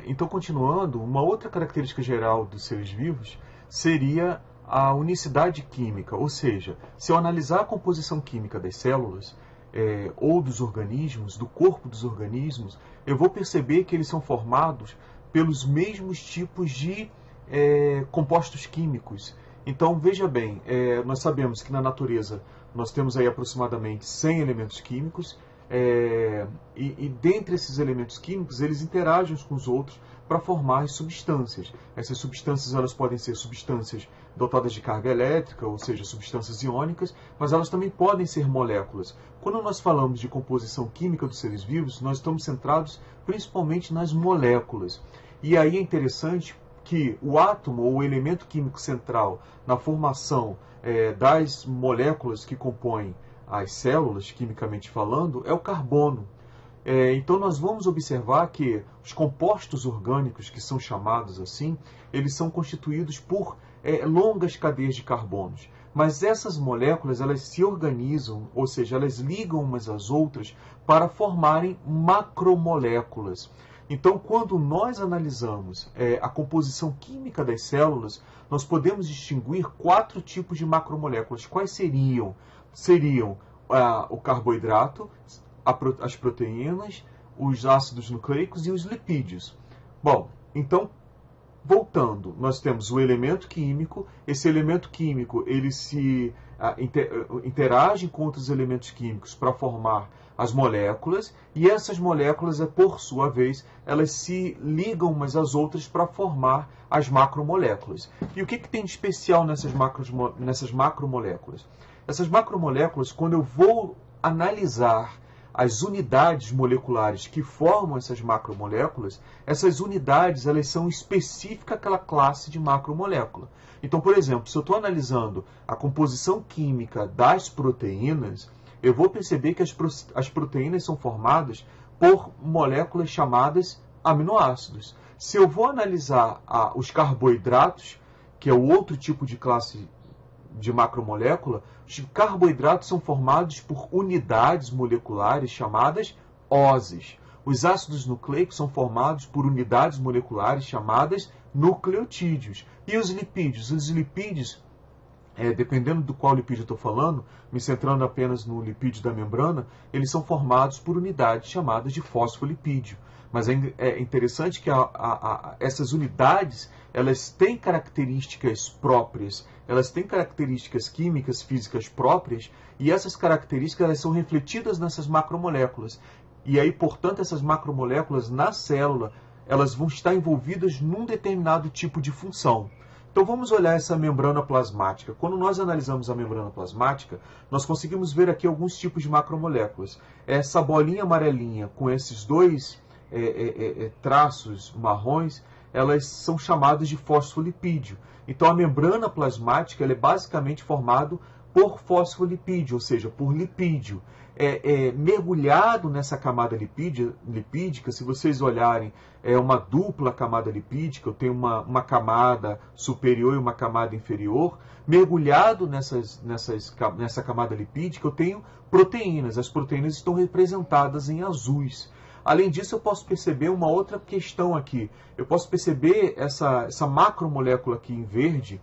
Então, continuando, uma outra característica geral dos seres vivos seria a unicidade química, ou seja, se eu analisar a composição química das células ou dos organismos, do corpo dos organismos, eu vou perceber que eles são formados pelos mesmos tipos de compostos químicos. Então, veja bem, nós sabemos que na natureza nós temos aí aproximadamente 100 elementos químicos, e dentre esses elementos químicos, eles interagem uns com os outros para formar as substâncias. Essas substâncias elas podem ser substâncias dotadas de carga elétrica, ou seja, substâncias iônicas, mas elas também podem ser moléculas. Quando nós falamos de composição química dos seres vivos, nós estamos centrados principalmente nas moléculas. E aí é interessante que o átomo, ou o elemento químico central na formação das moléculas que compõem as células, quimicamente falando, é o carbono. Então nós vamos observar que os compostos orgânicos, que são chamados assim, eles são constituídos por longas cadeias de carbonos. Mas essas moléculas, elas se organizam, ou seja, elas ligam umas às outras para formarem macromoléculas. Então, quando nós analisamos a composição química das células, nós podemos distinguir 4 tipos de macromoléculas. Quais seriam? Seriam o carboidrato, as proteínas, os ácidos nucleicos e os lipídios. Bom, então, voltando, nós temos o elemento químico. Esse elemento químico, ele se interage com outros elementos químicos para formar as moléculas, e essas moléculas, por sua vez, elas se ligam umas às outras para formar as macromoléculas. E o que tem de especial nessas macromoléculas? Essas macromoléculas, quando eu vou analisar as unidades moleculares que formam essas macromoléculas, essas unidades elas são específicas àquela classe de macromolécula. Então, por exemplo, se eu estou analisando a composição química das proteínas, eu vou perceber que as proteínas são formadas por moléculas chamadas aminoácidos. Se eu vou analisar os carboidratos, que é o outro tipo de classe de macromolécula, os carboidratos são formados por unidades moleculares chamadas oses. Os ácidos nucleicos são formados por unidades moleculares chamadas nucleotídeos. E os lipídios? Os lipídios, dependendo do qual lipídio eu estou falando, me centrando apenas no lipídio da membrana, eles são formados por unidades chamadas de fosfolipídio. Mas é interessante que essas unidades, elas têm características próprias, elas têm características químicas, físicas próprias, e essas características elas são refletidas nessas macromoléculas. E aí, portanto, essas macromoléculas na célula, elas vão estar envolvidas num determinado tipo de função. Então vamos olhar essa membrana plasmática. Quando nós analisamos a membrana plasmática, nós conseguimos ver aqui alguns tipos de macromoléculas. Essa bolinha amarelinha com esses dois traços marrons, elas são chamadas de fosfolipídio. Então a membrana plasmática ela é basicamente formada por fosfolipídio, ou seja, por lipídio. Mergulhado nessa camada lipídica, se vocês olharem, é uma dupla camada lipídica, eu tenho uma camada superior e uma camada inferior. Mergulhado nessa camada lipídica, eu tenho proteínas. As proteínas estão representadas em azuis. Além disso, eu posso perceber uma outra questão aqui. Eu posso perceber essa macromolécula aqui em verde,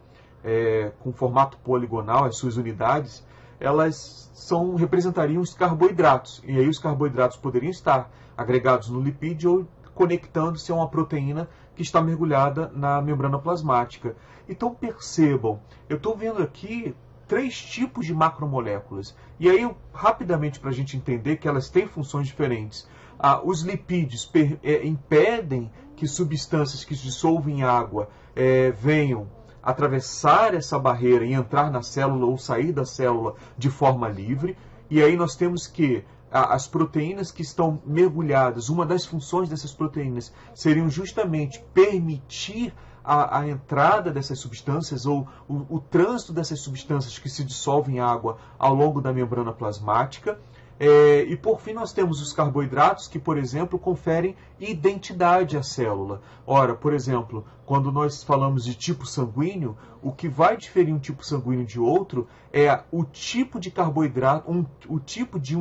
com formato poligonal, as suas unidades, elas representariam os carboidratos. E aí os carboidratos poderiam estar agregados no lipídio ou conectando-se a uma proteína que está mergulhada na membrana plasmática. Então percebam, eu estou vendo aqui 3 tipos de macromoléculas. E aí, rapidamente, para a gente entender que elas têm funções diferentes. Os lipídios impedem que substâncias que se dissolvem em água venham atravessar essa barreira e entrar na célula ou sair da célula de forma livre. E aí nós temos que as proteínas que estão mergulhadas, uma das funções dessas proteínas seriam justamente permitir a entrada dessas substâncias ou o trânsito dessas substâncias que se dissolvem em água ao longo da membrana plasmática. E por fim nós temos os carboidratos que, por exemplo, conferem identidade à célula. Ora, por exemplo, quando nós falamos de tipo sanguíneo, o que vai diferir um tipo sanguíneo de outro é o tipo de carboidrato, o tipo de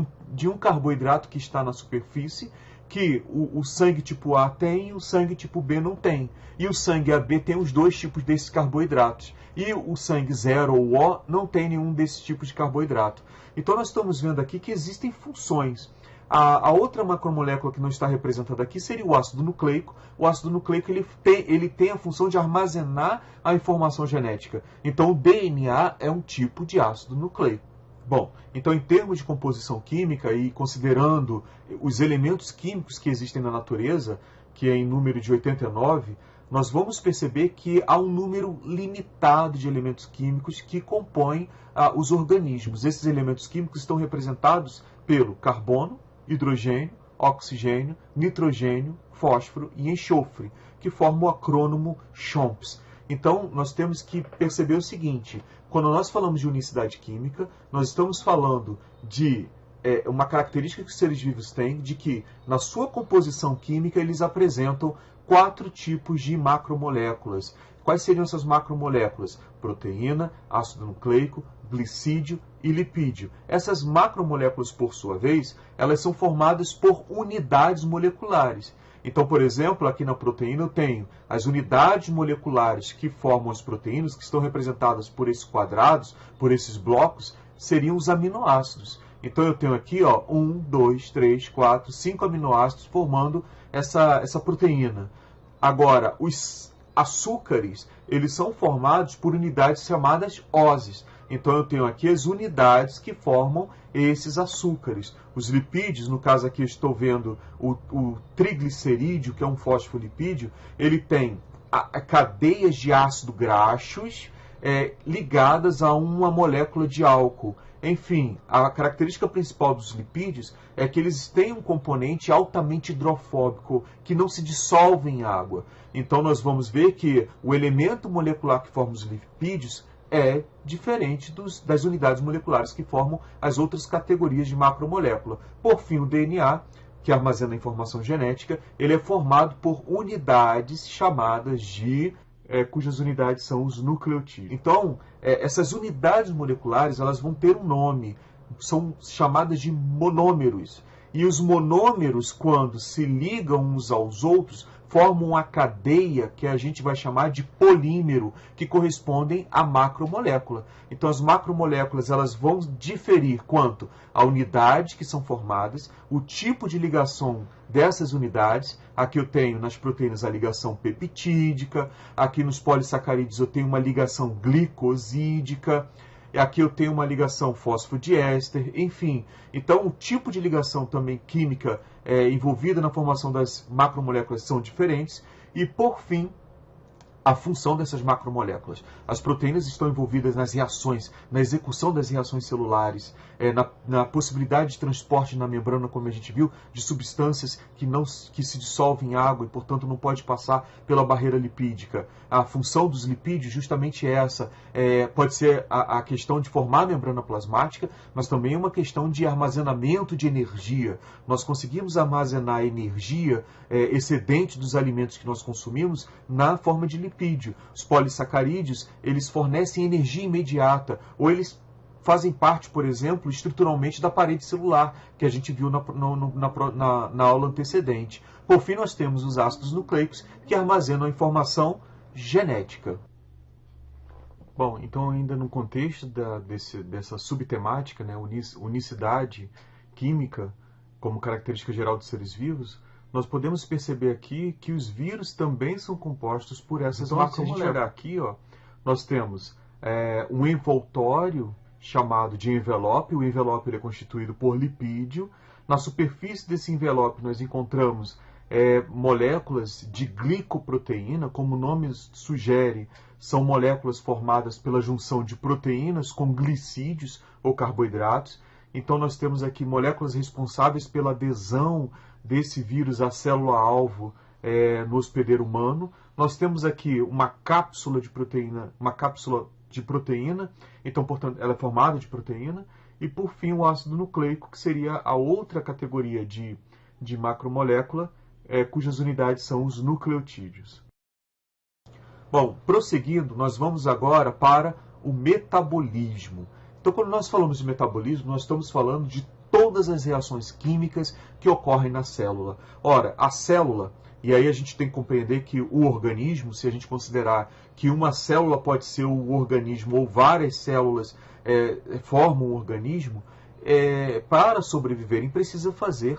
um carboidrato que está na superfície, que o sangue tipo A tem e o sangue tipo B não tem. E o sangue AB tem os dois tipos desses carboidratos. E o sangue 0 ou O não tem nenhum desses tipos de carboidrato. Então nós estamos vendo aqui que existem funções. A outra macromolécula que não está representada aqui seria o ácido nucleico. O ácido nucleico ele tem a função de armazenar a informação genética. Então o DNA é um tipo de ácido nucleico. Bom, então em termos de composição química e considerando os elementos químicos que existem na natureza, que é em número de 89, nós vamos perceber que há um número limitado de elementos químicos que compõem os organismos. Esses elementos químicos estão representados pelo carbono, hidrogênio, oxigênio, nitrogênio, fósforo e enxofre, que formam o acrônimo CHOMPS. Então, nós temos que perceber o seguinte: quando nós falamos de unicidade química, nós estamos falando de uma característica que os seres vivos têm, de que na sua composição química eles apresentam 4 tipos de macromoléculas. Quais seriam essas macromoléculas? Proteína, ácido nucleico, glicídio e lipídio. Essas macromoléculas, por sua vez, elas são formadas por unidades moleculares. Então, por exemplo, aqui na proteína eu tenho as unidades moleculares que formam as proteínas, que estão representadas por esses quadrados, por esses blocos, seriam os aminoácidos. Então eu tenho aqui 1, 2, 3, 4, 5 aminoácidos formando essa proteína. Agora, os açúcares, eles são formados por unidades chamadas oses. Então eu tenho aqui as unidades que formam esses açúcares. Os lipídios, no caso aqui eu estou vendo o triglicerídeo, que é um fosfolipídio, ele tem cadeias de ácido graxos ligadas a uma molécula de álcool. Enfim, a característica principal dos lipídios é que eles têm um componente altamente hidrofóbico, que não se dissolve em água. Então nós vamos ver que o elemento molecular que forma os lipídios é diferente das unidades moleculares que formam as outras categorias de macromolécula. Por fim, o DNA, que armazena a informação genética, ele é formado por unidades chamadas cujas unidades são os nucleotídeos. Então, essas unidades moleculares elas vão ter um nome, são chamadas de monômeros. E os monômeros, quando se ligam uns aos outros, formam a cadeia que a gente vai chamar de polímero, que correspondem à macromolécula. Então as macromoléculas elas vão diferir quanto à unidade que são formadas, o tipo de ligação dessas unidades. Aqui eu tenho nas proteínas a ligação peptídica, aqui nos polissacarídeos eu tenho uma ligação glicosídica, aqui eu tenho uma ligação fosfodiéster, enfim. Então, o tipo de ligação também química envolvida na formação das macromoléculas são diferentes. E, por fim, a função dessas macromoléculas. As proteínas estão envolvidas nas reações, na execução das reações celulares, na possibilidade de transporte na membrana, como a gente viu, de substâncias que se dissolvem em água e, portanto, não pode passar pela barreira lipídica. A função dos lipídios justamente é essa. Pode ser a questão de formar a membrana plasmática, mas também uma questão de armazenamento de energia. Nós conseguimos armazenar energia excedente dos alimentos que nós consumimos na forma de lipídio. Os polissacarídeos, eles fornecem energia imediata, ou eles fazem parte, por exemplo, estruturalmente da parede celular, que a gente viu na aula antecedente. Por fim, nós temos os ácidos nucleicos, que armazenam a informação genética. Bom, então ainda no contexto dessa subtemática, né, unicidade química como característica geral dos seres vivos, nós podemos perceber aqui que os vírus também são compostos por essas macromoléculas. Se a gente olhar aqui, nós temos um envoltório chamado de envelope. O envelope ele é constituído por lipídio. Na superfície desse envelope nós encontramos moléculas de glicoproteína, como o nome sugere, são moléculas formadas pela junção de proteínas com glicídios ou carboidratos. Então nós temos aqui moléculas responsáveis pela adesão desse vírus à célula-alvo no hospedeiro humano. Nós temos aqui uma cápsula de proteína, então, portanto, ela é formada de proteína. E, por fim, o ácido nucleico, que seria a outra categoria de macromolécula, cujas unidades são os nucleotídeos. Bom, prosseguindo, nós vamos agora para o metabolismo. Então, quando nós falamos de metabolismo, nós estamos falando de todas as reações químicas que ocorrem na célula. Ora, a célula, e aí a gente tem que compreender que o organismo, se a gente considerar que uma célula pode ser o organismo ou várias células formam um organismo, para sobreviverem precisam fazer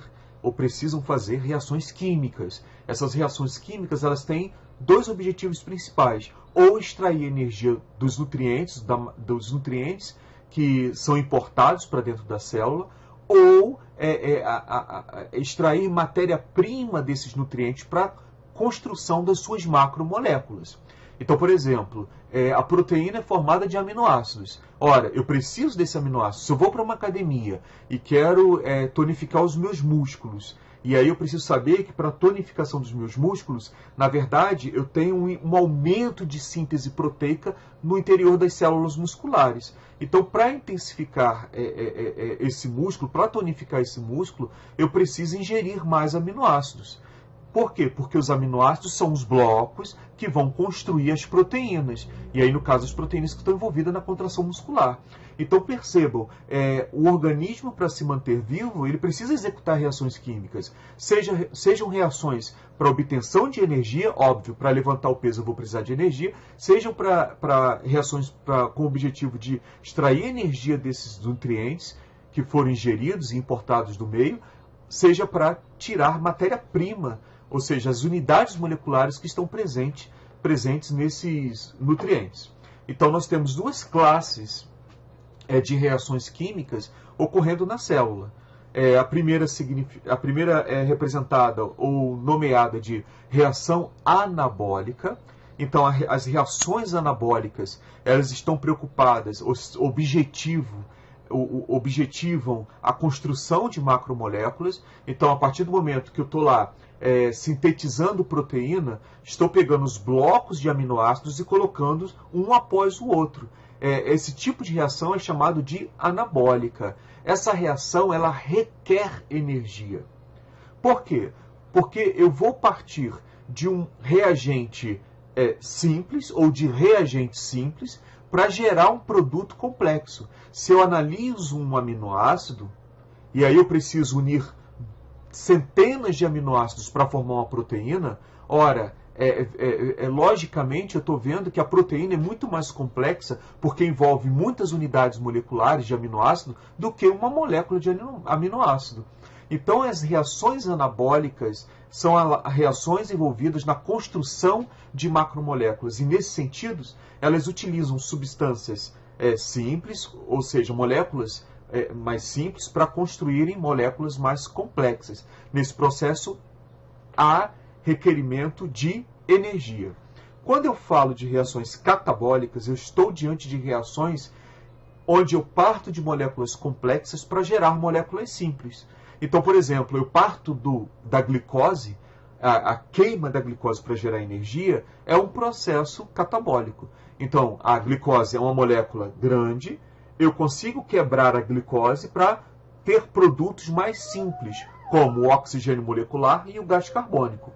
reações químicas. Essas reações químicas elas têm dois objetivos principais: ou extrair energia dos nutrientes que são importados para dentro da célula, ou extrair matéria-prima desses nutrientes para a construção das suas macromoléculas. Então, por exemplo, a proteína é formada de aminoácidos. Ora, eu preciso desse aminoácido. Se eu vou para uma academia e quero tonificar os meus músculos, e aí eu preciso saber que para a tonificação dos meus músculos, na verdade, eu tenho um aumento de síntese proteica no interior das células musculares. Então, para intensificar esse músculo, para tonificar esse músculo, eu preciso ingerir mais aminoácidos. Por quê? Porque os aminoácidos são os blocos que vão construir as proteínas. E aí, no caso, as proteínas que estão envolvidas na contração muscular. Então, percebam, o organismo, para se manter vivo, ele precisa executar reações químicas. Sejam reações para obtenção de energia, óbvio, para levantar o peso eu vou precisar de energia, sejam para reações com o objetivo de extrair energia desses nutrientes que foram ingeridos e importados do meio, seja para tirar matéria-prima, ou seja, as unidades moleculares que estão presentes nesses nutrientes. Então, nós temos duas classes de reações químicas ocorrendo na célula. A primeira é representada ou nomeada de reação anabólica. Então, as reações anabólicas, elas estão preocupadas, objetivam a construção de macromoléculas. Então, a partir do momento que eu estou lá sintetizando proteína, estou pegando os blocos de aminoácidos e colocando um após o outro. Esse tipo de reação é chamado de anabólica. Essa reação ela requer energia. Por quê? Porque eu vou partir de um reagente simples ou de reagentes simples para gerar um produto complexo. Se eu analiso um aminoácido, e aí eu preciso unir centenas de aminoácidos para formar uma proteína, ora, logicamente eu estou vendo que a proteína é muito mais complexa porque envolve muitas unidades moleculares de aminoácido do que uma molécula de aminoácido. Então, as reações anabólicas são reações envolvidas na construção de macromoléculas. E, nesse sentido, elas utilizam substâncias simples, ou seja, moléculas mais simples, para construírem moléculas mais complexas. Nesse processo, há requerimento de energia. Quando eu falo de reações catabólicas, eu estou diante de reações onde eu parto de moléculas complexas para gerar moléculas simples. Então, por exemplo, eu parto da glicose, a queima da glicose para gerar energia é um processo catabólico. Então, a glicose é uma molécula grande, eu consigo quebrar a glicose para ter produtos mais simples, como o oxigênio molecular e o gás carbônico.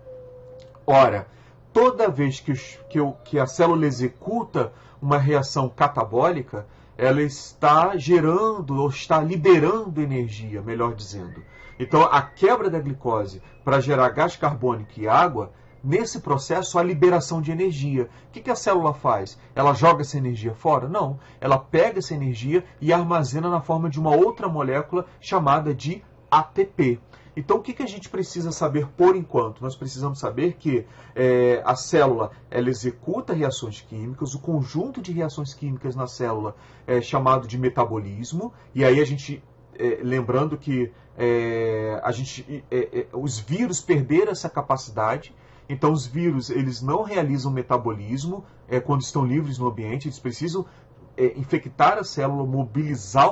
Ora, toda vez que a célula executa uma reação catabólica, ela está gerando ou está liberando energia, melhor dizendo. Então, a quebra da glicose para gerar gás carbônico e água, nesse processo há liberação de energia. O que a célula faz? Ela joga essa energia fora? Não. Ela pega essa energia e armazena na forma de uma outra molécula chamada de ATP. Então, o que a gente precisa saber por enquanto? Nós precisamos saber que a célula ela executa reações químicas, o conjunto de reações químicas na célula é chamado de metabolismo, e aí a gente, lembrando que os vírus perderam essa capacidade. Então, os vírus eles não realizam metabolismo quando estão livres no ambiente, eles precisam infectar a célula, mobilizar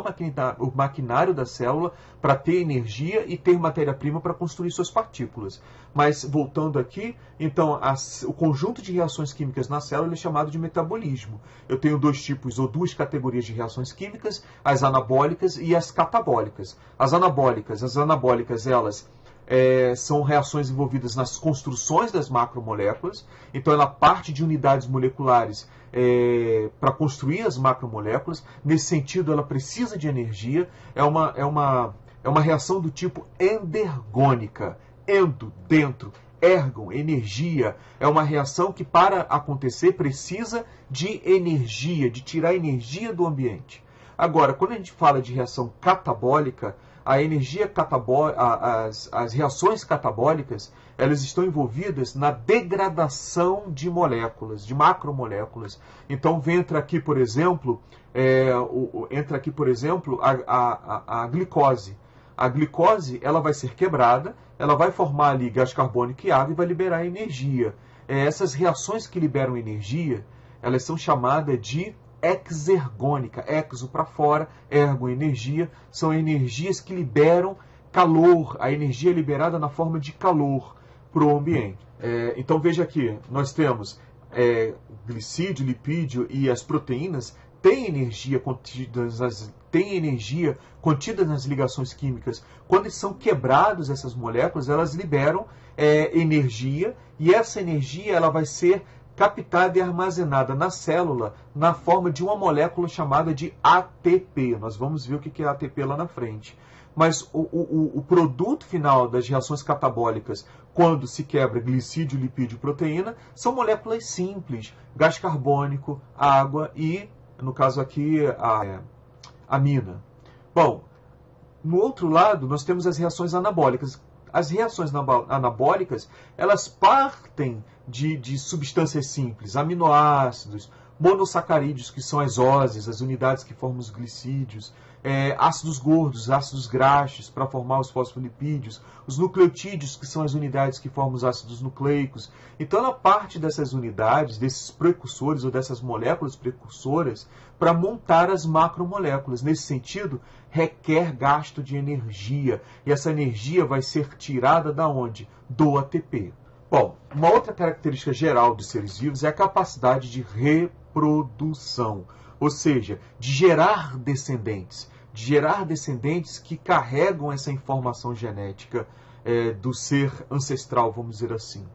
o maquinário da célula para ter energia e ter matéria-prima para construir suas partículas. Mas, voltando aqui, então, o conjunto de reações químicas na célula é chamado de metabolismo. Eu tenho dois tipos ou duas categorias de reações químicas, as anabólicas e as catabólicas. As anabólicas elas são reações envolvidas nas construções das macromoléculas. Então, ela parte de unidades moleculares para construir as macromoléculas. Nesse sentido, ela precisa de energia. É uma é uma reação do tipo endergônica. Endo, dentro. Ergon, energia. É uma reação que, para acontecer, precisa de energia, de tirar energia do ambiente. Agora, quando a gente fala de reação catabólica, a energia catabólica, as reações catabólicas, elas estão envolvidas na degradação de moléculas, de macromoléculas. Então, entra aqui, por exemplo, a glicose. A glicose, ela vai ser quebrada, ela vai formar ali gás carbônico e água e vai liberar energia. Essas reações que liberam energia, elas são chamadas de exergônica. Exo para fora, ergo, energia. São energias que liberam calor, a energia é liberada na forma de calor para o ambiente. Então veja aqui, nós temos glicídio, lipídio e as proteínas têm energia contida nas ligações químicas. Quando são quebradas essas moléculas, elas liberam energia, e essa energia ela vai ser captada e armazenada na célula na forma de uma molécula chamada de ATP. Nós vamos ver o que é ATP lá na frente. Mas o produto final das reações catabólicas, quando se quebra glicídio, lipídio e proteína, são moléculas simples, gás carbônico, água e, no caso aqui, a amina. Bom, no outro lado, nós temos as reações anabólicas. As reações anabólicas, elas partem de substâncias simples, aminoácidos, monossacarídeos, que são as oses, as unidades que formam os glicídios, ácidos gordos, ácidos graxos, para formar os fosfolipídios, os nucleotídeos, que são as unidades que formam os ácidos nucleicos. Então, ela parte dessas unidades, desses precursores ou dessas moléculas precursoras, para montar as macromoléculas. Nesse sentido, requer gasto de energia. E essa energia vai ser tirada da onde? Do ATP. Bom, uma outra característica geral dos seres vivos é a capacidade de reprodução, ou seja, de gerar descendentes que carregam essa informação genética do ser ancestral, vamos dizer assim,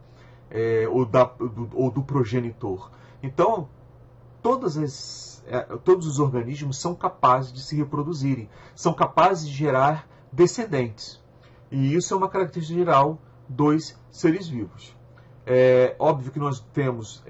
ou do progenitor. Então, todos os organismos são capazes de se reproduzirem, são capazes de gerar descendentes. E isso é uma característica geral dos seres vivos. É óbvio que nós temos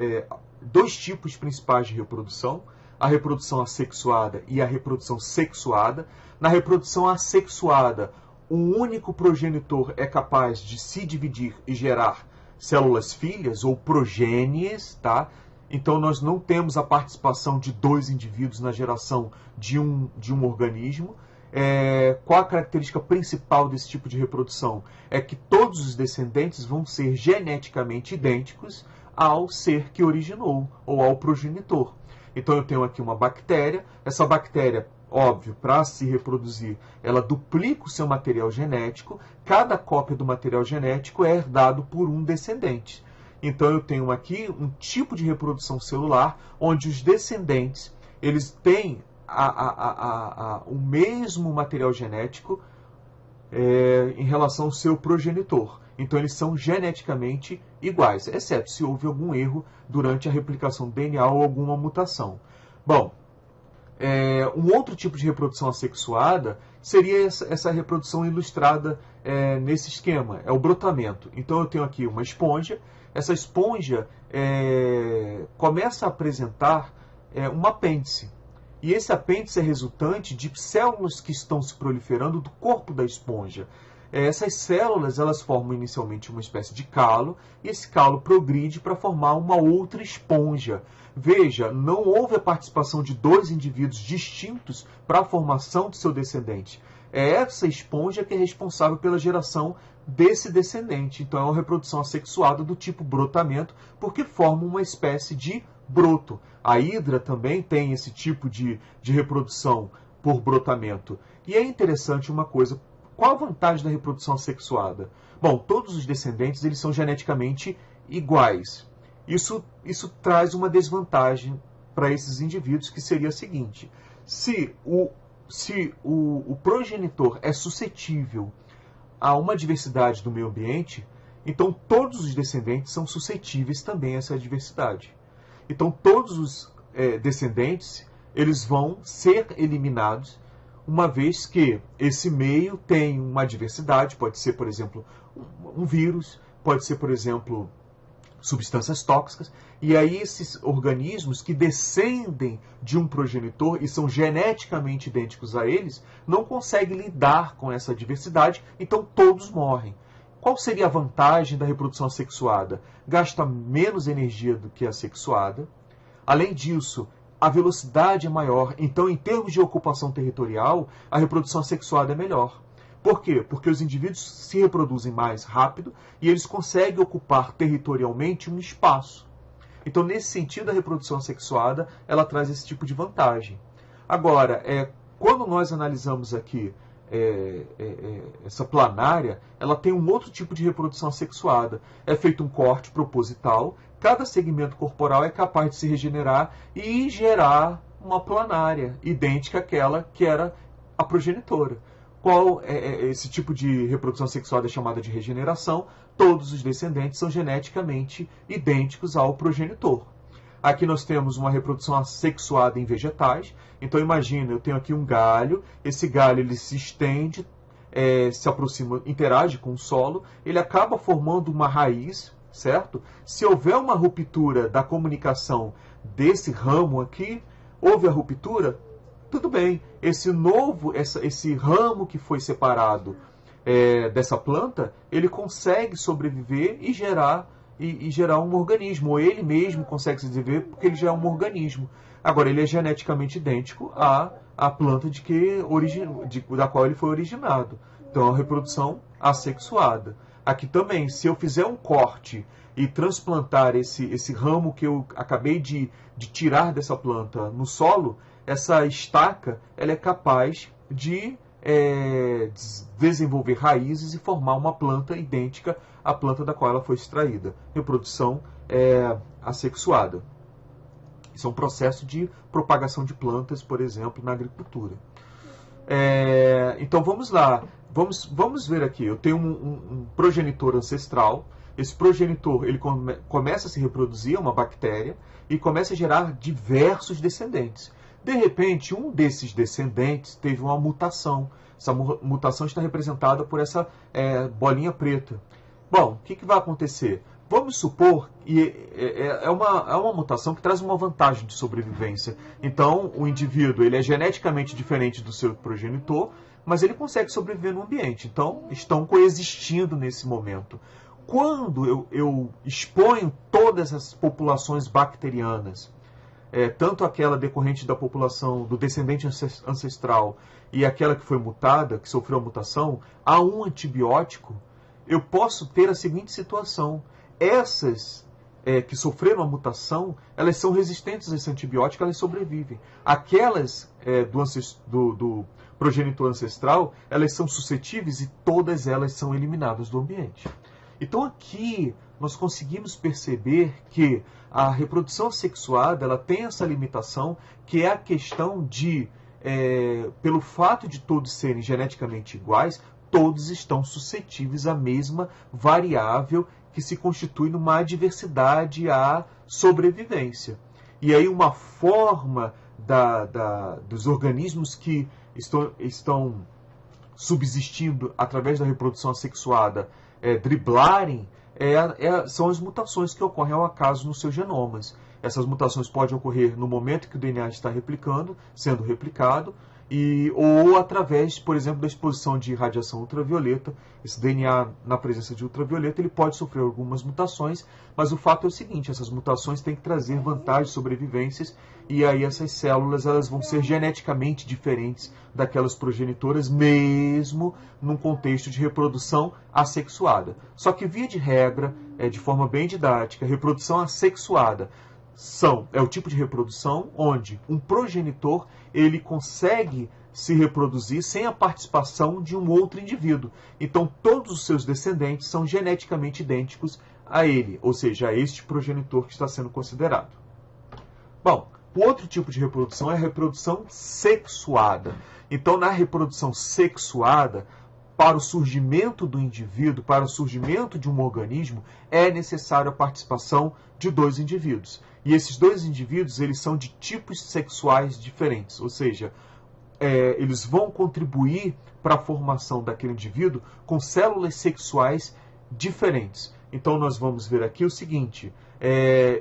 dois tipos principais de reprodução: a reprodução assexuada e a reprodução sexuada. Na reprodução assexuada, um único progenitor é capaz de se dividir e gerar células filhas ou progênies, tá? Então nós não temos a participação de dois indivíduos na geração de um organismo. Qual a característica principal desse tipo de reprodução? É que todos os descendentes vão ser geneticamente idênticos ao ser que originou, ou ao progenitor. Então eu tenho aqui uma bactéria, essa bactéria, óbvio, para se reproduzir, ela duplica o seu material genético, cada cópia do material genético é herdado por um descendente. Então eu tenho aqui um tipo de reprodução celular, onde os descendentes, eles têm o mesmo material genético em relação ao seu progenitor. Então eles são geneticamente iguais, exceto se houve algum erro durante a replicação do DNA ou alguma mutação. Bom, um outro tipo de reprodução assexuada seria essa reprodução ilustrada nesse esquema, é o brotamento. Então eu tenho aqui uma esponja, essa esponja começa a apresentar um apêndice. E esse apêndice é resultante de células que estão se proliferando do corpo da esponja. Essas células, elas formam inicialmente uma espécie de calo, e esse calo progride para formar uma outra esponja. Veja, não houve a participação de dois indivíduos distintos para a formação do seu descendente. É essa esponja que é responsável pela geração desse descendente. Então é uma reprodução assexuada do tipo brotamento, porque forma uma espécie de broto. A hidra também tem esse tipo de reprodução por brotamento. E é interessante uma coisa: qual a vantagem da reprodução assexuada? Bom, todos os descendentes eles são geneticamente iguais. Isso traz uma desvantagem para esses indivíduos, que seria a seguinte: se o progenitor é suscetível a uma diversidade do meio ambiente, então todos os descendentes são suscetíveis também a essa diversidade. Então todos os descendentes eles vão ser eliminados, uma vez que esse meio tem uma diversidade, pode ser, por exemplo, um vírus, pode ser, por exemplo, substâncias tóxicas, e aí esses organismos que descendem de um progenitor e são geneticamente idênticos a eles, não conseguem lidar com essa diversidade, então todos morrem. Qual seria a vantagem da reprodução assexuada? Gasta menos energia do que a sexuada. Além disso, a velocidade é maior, então em termos de ocupação territorial, a reprodução assexuada é melhor. Por quê? Porque os indivíduos se reproduzem mais rápido e eles conseguem ocupar territorialmente um espaço. Então, nesse sentido, a reprodução assexuada, ela traz esse tipo de vantagem. Agora, quando nós analisamos aqui essa planária, ela tem um outro tipo de reprodução assexuada. É feito um corte proposital, cada segmento corporal é capaz de se regenerar e gerar uma planária, idêntica àquela que era a progenitora. Qual esse tipo de reprodução assexuada é chamada de regeneração? Todos os descendentes são geneticamente idênticos ao progenitor. Aqui nós temos uma reprodução assexuada em vegetais. Então imagina, eu tenho aqui um galho, esse galho ele se estende, se aproxima, interage com o solo, ele acaba formando uma raiz, certo? Se houver uma ruptura da comunicação desse ramo aqui, houve a ruptura, tudo bem, esse ramo que foi separado dessa planta, ele consegue sobreviver e gerar um organismo, ou ele mesmo consegue se desenvolver porque ele já é um organismo. Agora, ele é geneticamente idêntico à planta da qual ele foi originado. Então, é uma reprodução assexuada. Aqui também, se eu fizer um corte e transplantar esse ramo que eu acabei de tirar dessa planta no solo, essa estaca ela é capaz de desenvolver raízes e formar uma planta idêntica à planta da qual ela foi extraída. Reprodução assexuada. Isso é um processo de propagação de plantas, por exemplo, na agricultura. Então vamos lá. Vamos ver aqui. Eu tenho um progenitor ancestral. Esse progenitor ele começa a se reproduzir, é uma bactéria, e começa a gerar diversos descendentes. De repente, um desses descendentes teve uma mutação. Essa mutação está representada por essa bolinha preta. Bom, o que vai acontecer? Vamos supor que é uma mutação que traz uma vantagem de sobrevivência. Então, o indivíduo ele é geneticamente diferente do seu progenitor, mas ele consegue sobreviver no ambiente. Então, estão coexistindo nesse momento. Quando eu exponho todas as populações bacterianas, tanto aquela decorrente da população do descendente ancestral e aquela que foi mutada, que sofreu a mutação, a um antibiótico, eu posso ter a seguinte situação. Essas que sofreram a mutação, elas são resistentes a esse antibiótico, elas sobrevivem. Aquelas do progenitor ancestral, elas são suscetíveis e todas elas são eliminadas do ambiente. Então aqui nós conseguimos perceber que a reprodução assexuada ela tem essa limitação, que é a questão de, pelo fato de todos serem geneticamente iguais, todos estão suscetíveis à mesma variável que se constitui numa adversidade à sobrevivência. E aí uma forma dos organismos que estão subsistindo através da reprodução assexuada driblarem são as mutações que ocorrem ao acaso nos seus genomas. Essas mutações podem ocorrer no momento que o DNA está sendo replicado, ou através, por exemplo, da exposição de radiação ultravioleta. Esse DNA, na presença de ultravioleta, ele pode sofrer algumas mutações, mas o fato é o seguinte, essas mutações têm que trazer vantagens, sobrevivências, e aí essas células elas vão ser geneticamente diferentes daquelas progenitoras, mesmo num contexto de reprodução assexuada. Só que, via de regra, de forma bem didática, a reprodução assexuada é o tipo de reprodução onde um progenitor ele consegue se reproduzir sem a participação de um outro indivíduo. Então, todos os seus descendentes são geneticamente idênticos a ele, ou seja, a este progenitor que está sendo considerado. Bom, o outro tipo de reprodução é a reprodução sexuada. Então, na reprodução sexuada, para o surgimento do indivíduo, para o surgimento de um organismo, é necessária a participação de dois indivíduos. E esses dois indivíduos eles são de tipos sexuais diferentes, ou seja, eles vão contribuir para a formação daquele indivíduo com células sexuais diferentes. Então nós vamos ver aqui o seguinte,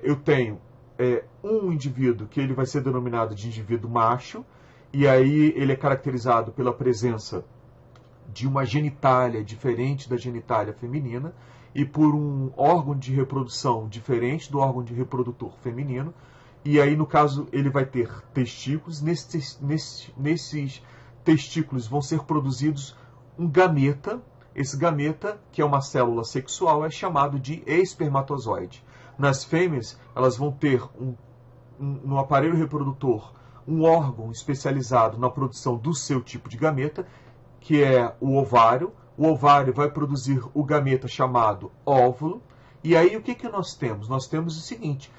eu tenho um indivíduo que ele vai ser denominado de indivíduo macho, e aí ele é caracterizado pela presença de uma genitália diferente da genitália feminina e por um órgão de reprodução diferente do órgão de reprodutor feminino. E aí, no caso, ele vai ter testículos. Nesses testículos vão ser produzidos um gameta. Esse gameta, que é uma célula sexual, é chamado de espermatozoide. Nas fêmeas, elas vão ter no aparelho reprodutor um órgão especializado na produção do seu tipo de gameta, que é o ovário. O ovário vai produzir o gameta chamado óvulo. E aí o que nós temos? Nós temos o seguinte,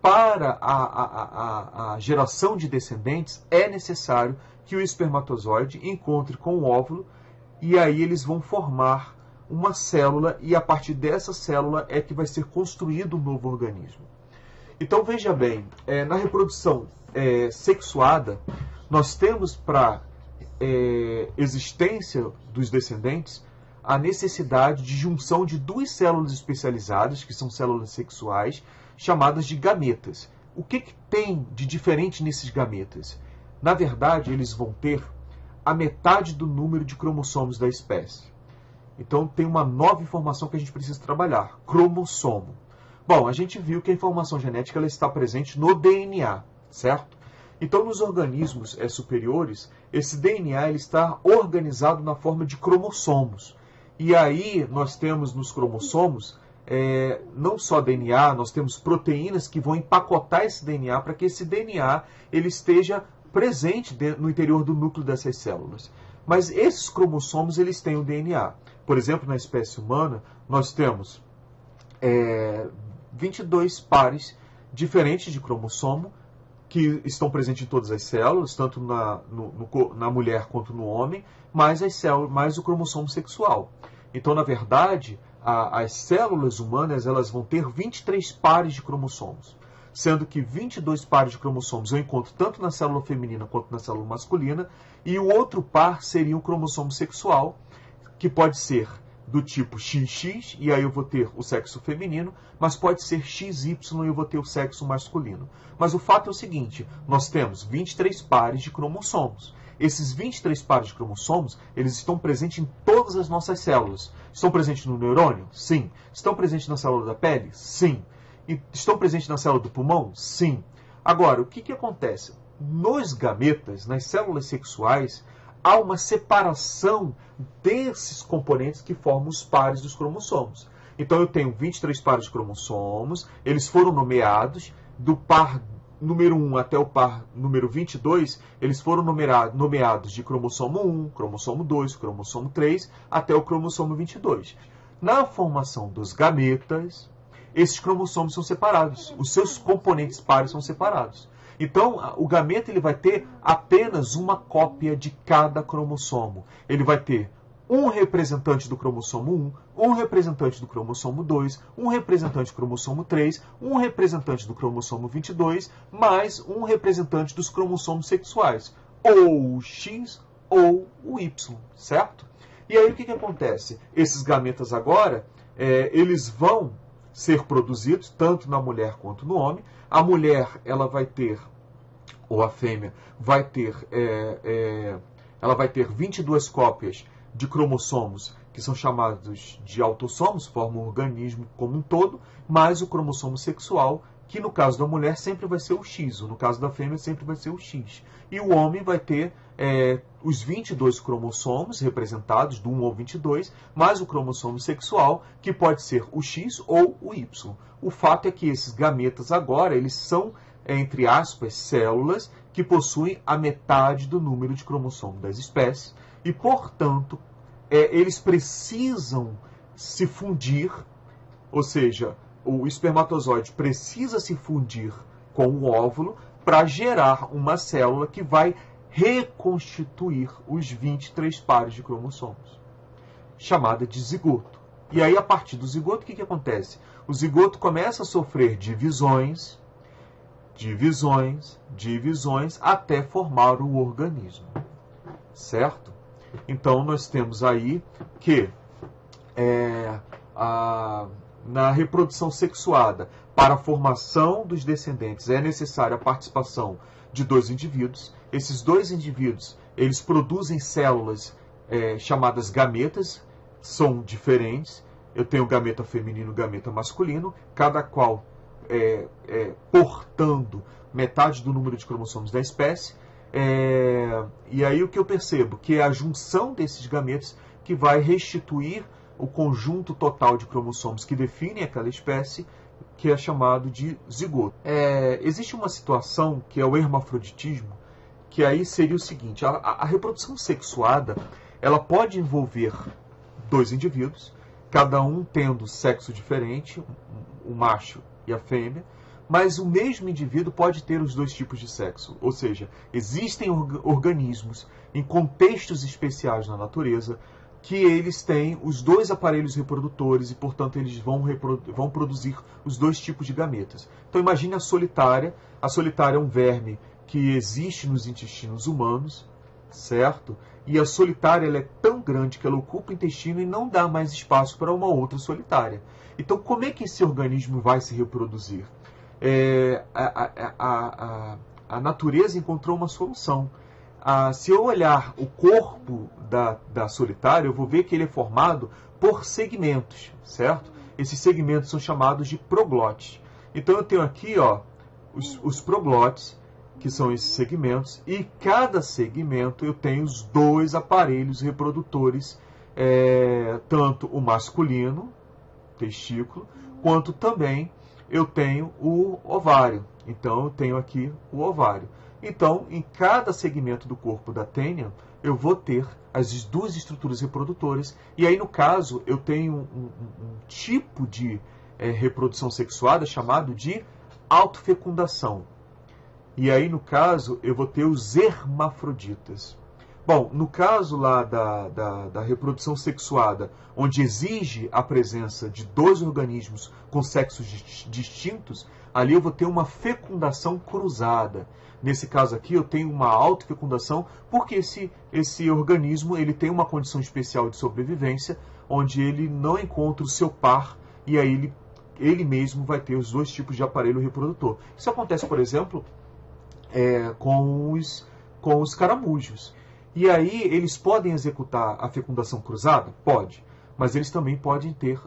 para a geração de descendentes é necessário que o espermatozoide encontre com o óvulo e aí eles vão formar uma célula e a partir dessa célula é que vai ser construído um novo organismo. Então veja bem, na reprodução sexuada, nós temos para existência dos descendentes a necessidade de junção de duas células especializadas, que são células sexuais, chamadas de gametas. O que tem de diferente nesses gametas? Na verdade, eles vão ter a metade do número de cromossomos da espécie. Então tem uma nova informação que a gente precisa trabalhar, cromossomo. Bom, a gente viu que a informação genética ela está presente no DNA, certo? Então, nos organismos superiores, esse DNA ele está organizado na forma de cromossomos. E aí, nós temos nos cromossomos, não só DNA, nós temos proteínas que vão empacotar esse DNA para que esse DNA ele esteja presente no interior do núcleo dessas células. Mas esses cromossomos, eles têm o DNA. Por exemplo, na espécie humana, nós temos 22 pares diferentes de cromossomo, que estão presentes em todas as células, tanto na mulher quanto no homem, mais o cromossomo sexual. Então, na verdade, as células humanas elas vão ter 23 pares de cromossomos, sendo que 22 pares de cromossomos eu encontro tanto na célula feminina quanto na célula masculina, e o outro par seria o cromossomo sexual, que pode ser do tipo XX, e aí eu vou ter o sexo feminino, mas pode ser XY e eu vou ter o sexo masculino. Mas o fato é o seguinte, nós temos 23 pares de cromossomos. Esses 23 pares de cromossomos, eles estão presentes em todas as nossas células. Estão presentes no neurônio? Sim. Estão presentes na célula da pele? Sim. E estão presentes na célula do pulmão? Sim. Agora, o que acontece? Nos gametas, nas células sexuais, há uma separação desses componentes que formam os pares dos cromossomos. Então eu tenho 23 pares de cromossomos, eles foram nomeados, do par número 1 até o par número 22, eles foram nomeados de cromossomo 1, cromossomo 2, cromossomo 3, até o cromossomo 22. Na formação dos gametas, esses cromossomos são separados, os seus componentes pares são separados. Então, o gameta ele vai ter apenas uma cópia de cada cromossomo. Ele vai ter um representante do cromossomo 1, um representante do cromossomo 2, um representante do cromossomo 3, um representante do cromossomo 22, mais um representante dos cromossomos sexuais, ou o X ou o Y, certo? E aí o que acontece? Esses gametas agora, eles vão ser produzidos tanto na mulher quanto no homem. A mulher, ela vai ter, ou a fêmea, ela vai ter 22 cópias de cromossomos, que são chamados de autossomos, formam o organismo como um todo, mais o cromossomo sexual, que no caso da mulher sempre vai ser o X, ou no caso da fêmea sempre vai ser o X. E o homem vai ter os 22 cromossomos representados, do 1 ao 22, mais o cromossomo sexual, que pode ser o X ou o Y. O fato é que esses gametas agora, eles são, entre aspas, células que possuem a metade do número de cromossomo das espécies e, portanto, eles precisam se fundir, ou seja, o espermatozoide precisa se fundir com o óvulo para gerar uma célula que vai reconstituir os 23 pares de cromossomos, chamada de zigoto. E aí, a partir do zigoto, o que acontece? O zigoto começa a sofrer divisões, divisões, até formar o organismo, certo? Então, nós temos aí que na reprodução sexuada, para a formação dos descendentes, é necessária a participação de dois indivíduos. Esses dois indivíduos, eles produzem células chamadas gametas, são diferentes. Eu tenho gameta feminino e gameta masculino, cada qual portando metade do número de cromossomos da espécie. E aí o que eu percebo? Que é a junção desses gametas que vai restituir o conjunto total de cromossomos que definem aquela espécie, que é chamado de zigoto. Existe uma situação que é o hermafroditismo, que aí seria o seguinte: a reprodução sexuada, ela pode envolver dois indivíduos, cada um tendo sexo diferente, o macho e a fêmea, mas o mesmo indivíduo pode ter os dois tipos de sexo. Ou seja, existem organismos em contextos especiais na natureza que eles têm os dois aparelhos reprodutores e, portanto, eles vão produzir os dois tipos de gametas. Então, imagine a solitária. A solitária é um verme que existe nos intestinos humanos, certo? E a solitária ela é tão grande que ela ocupa o intestino e não dá mais espaço para uma outra solitária. Então, como é que esse organismo vai se reproduzir? A natureza encontrou uma solução. Se eu olhar o corpo da solitária, eu vou ver que ele é formado por segmentos, certo? Esses segmentos são chamados de proglotes. Então eu tenho aqui os proglotes, que são esses segmentos, e cada segmento eu tenho os dois aparelhos reprodutores, tanto o masculino, testículo, quanto também eu tenho o ovário. Então eu tenho aqui o ovário. Então, em cada segmento do corpo da tênia, eu vou ter as duas estruturas reprodutoras. E aí, no caso, eu tenho um tipo de reprodução sexuada chamado de autofecundação. E aí, no caso, eu vou ter os hermafroditas. Bom, no caso lá da reprodução sexuada, onde exige a presença de dois organismos com sexos distintos, ali eu vou ter uma fecundação cruzada. Nesse caso aqui, eu tenho uma autofecundação, porque esse organismo ele tem uma condição especial de sobrevivência, onde ele não encontra o seu par, e aí ele mesmo vai ter os dois tipos de aparelho reprodutor. Isso acontece, por exemplo, com os caramujos. E aí eles podem executar a fecundação cruzada? Pode. Mas eles também podem ter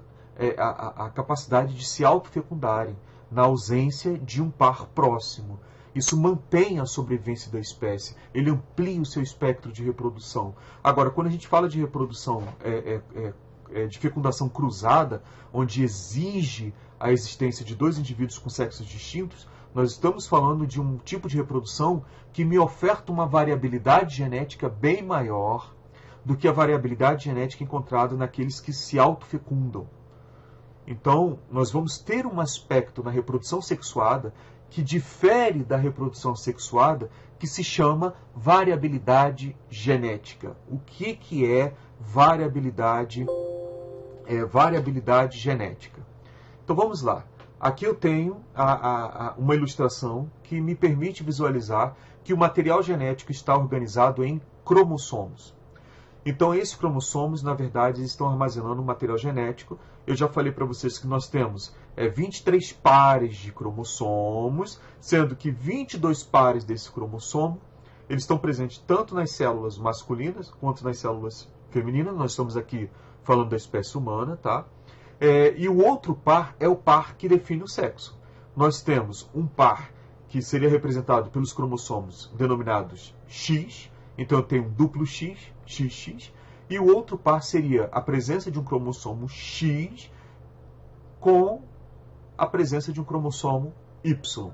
a capacidade de se autofecundarem na ausência de um par próximo. Isso mantém a sobrevivência da espécie, ele amplia o seu espectro de reprodução. Agora, quando a gente fala de reprodução, de fecundação cruzada, onde exige a existência de dois indivíduos com sexos distintos, nós estamos falando de um tipo de reprodução que me oferta uma variabilidade genética bem maior do que a variabilidade genética encontrada naqueles que se autofecundam. Então, nós vamos ter um aspecto na reprodução sexuada que difere da reprodução sexuada, que se chama variabilidade genética. O que é variabilidade genética? Então vamos lá. Aqui eu tenho uma ilustração que me permite visualizar que o material genético está organizado em cromossomos. Então, esses cromossomos, na verdade, estão armazenando um material genético. Eu já falei para vocês que nós temos 23 pares de cromossomos, sendo que 22 pares desse cromossomo, eles estão presentes tanto nas células masculinas quanto nas células femininas. Nós estamos aqui falando da espécie humana, tá? E o outro par é o par que define o sexo. Nós temos um par que seria representado pelos cromossomos denominados X. Então eu tenho um duplo X, XX, e o outro par seria a presença de um cromossomo X com a presença de um cromossomo Y.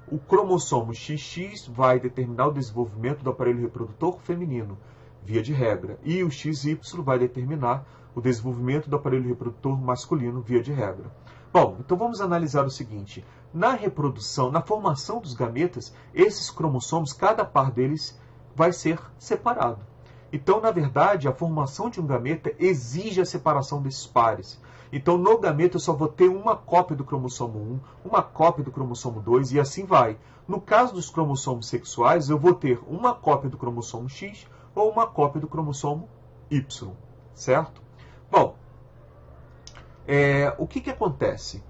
O cromossomo XX vai determinar o desenvolvimento do aparelho reprodutor feminino, via de regra, e o XY vai determinar o desenvolvimento do aparelho reprodutor masculino, via de regra. Bom, então vamos analisar o seguinte: na reprodução, na formação dos gametas, esses cromossomos, cada par deles vai ser separado. Então, na verdade, a formação de um gameta exige a separação desses pares. Então, no gameta, eu só vou ter uma cópia do cromossomo 1, uma cópia do cromossomo 2 e assim vai. No caso dos cromossomos sexuais, eu vou ter uma cópia do cromossomo X ou uma cópia do cromossomo Y, certo? Bom, o que acontece?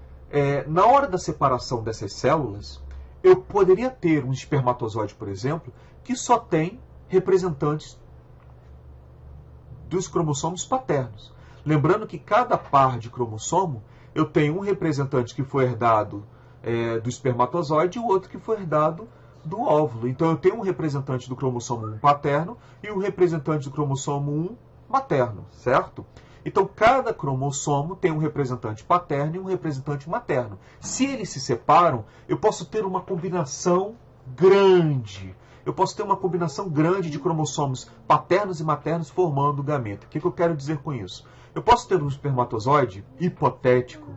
Na hora da separação dessas células, eu poderia ter um espermatozoide, por exemplo, que só tem representantes dos cromossomos paternos. Lembrando que cada par de cromossomo, eu tenho um representante que foi herdado do espermatozoide e o outro que foi herdado do óvulo. Então eu tenho um representante do cromossomo 1 paterno e um representante do cromossomo 1 materno, certo? Então cada cromossomo tem um representante paterno e um representante materno. Se eles se separam, eu posso ter uma combinação grande. Eu posso ter uma combinação grande de cromossomos paternos e maternos formando o gameta. O que eu quero dizer com isso? Eu posso ter um espermatozoide hipotético,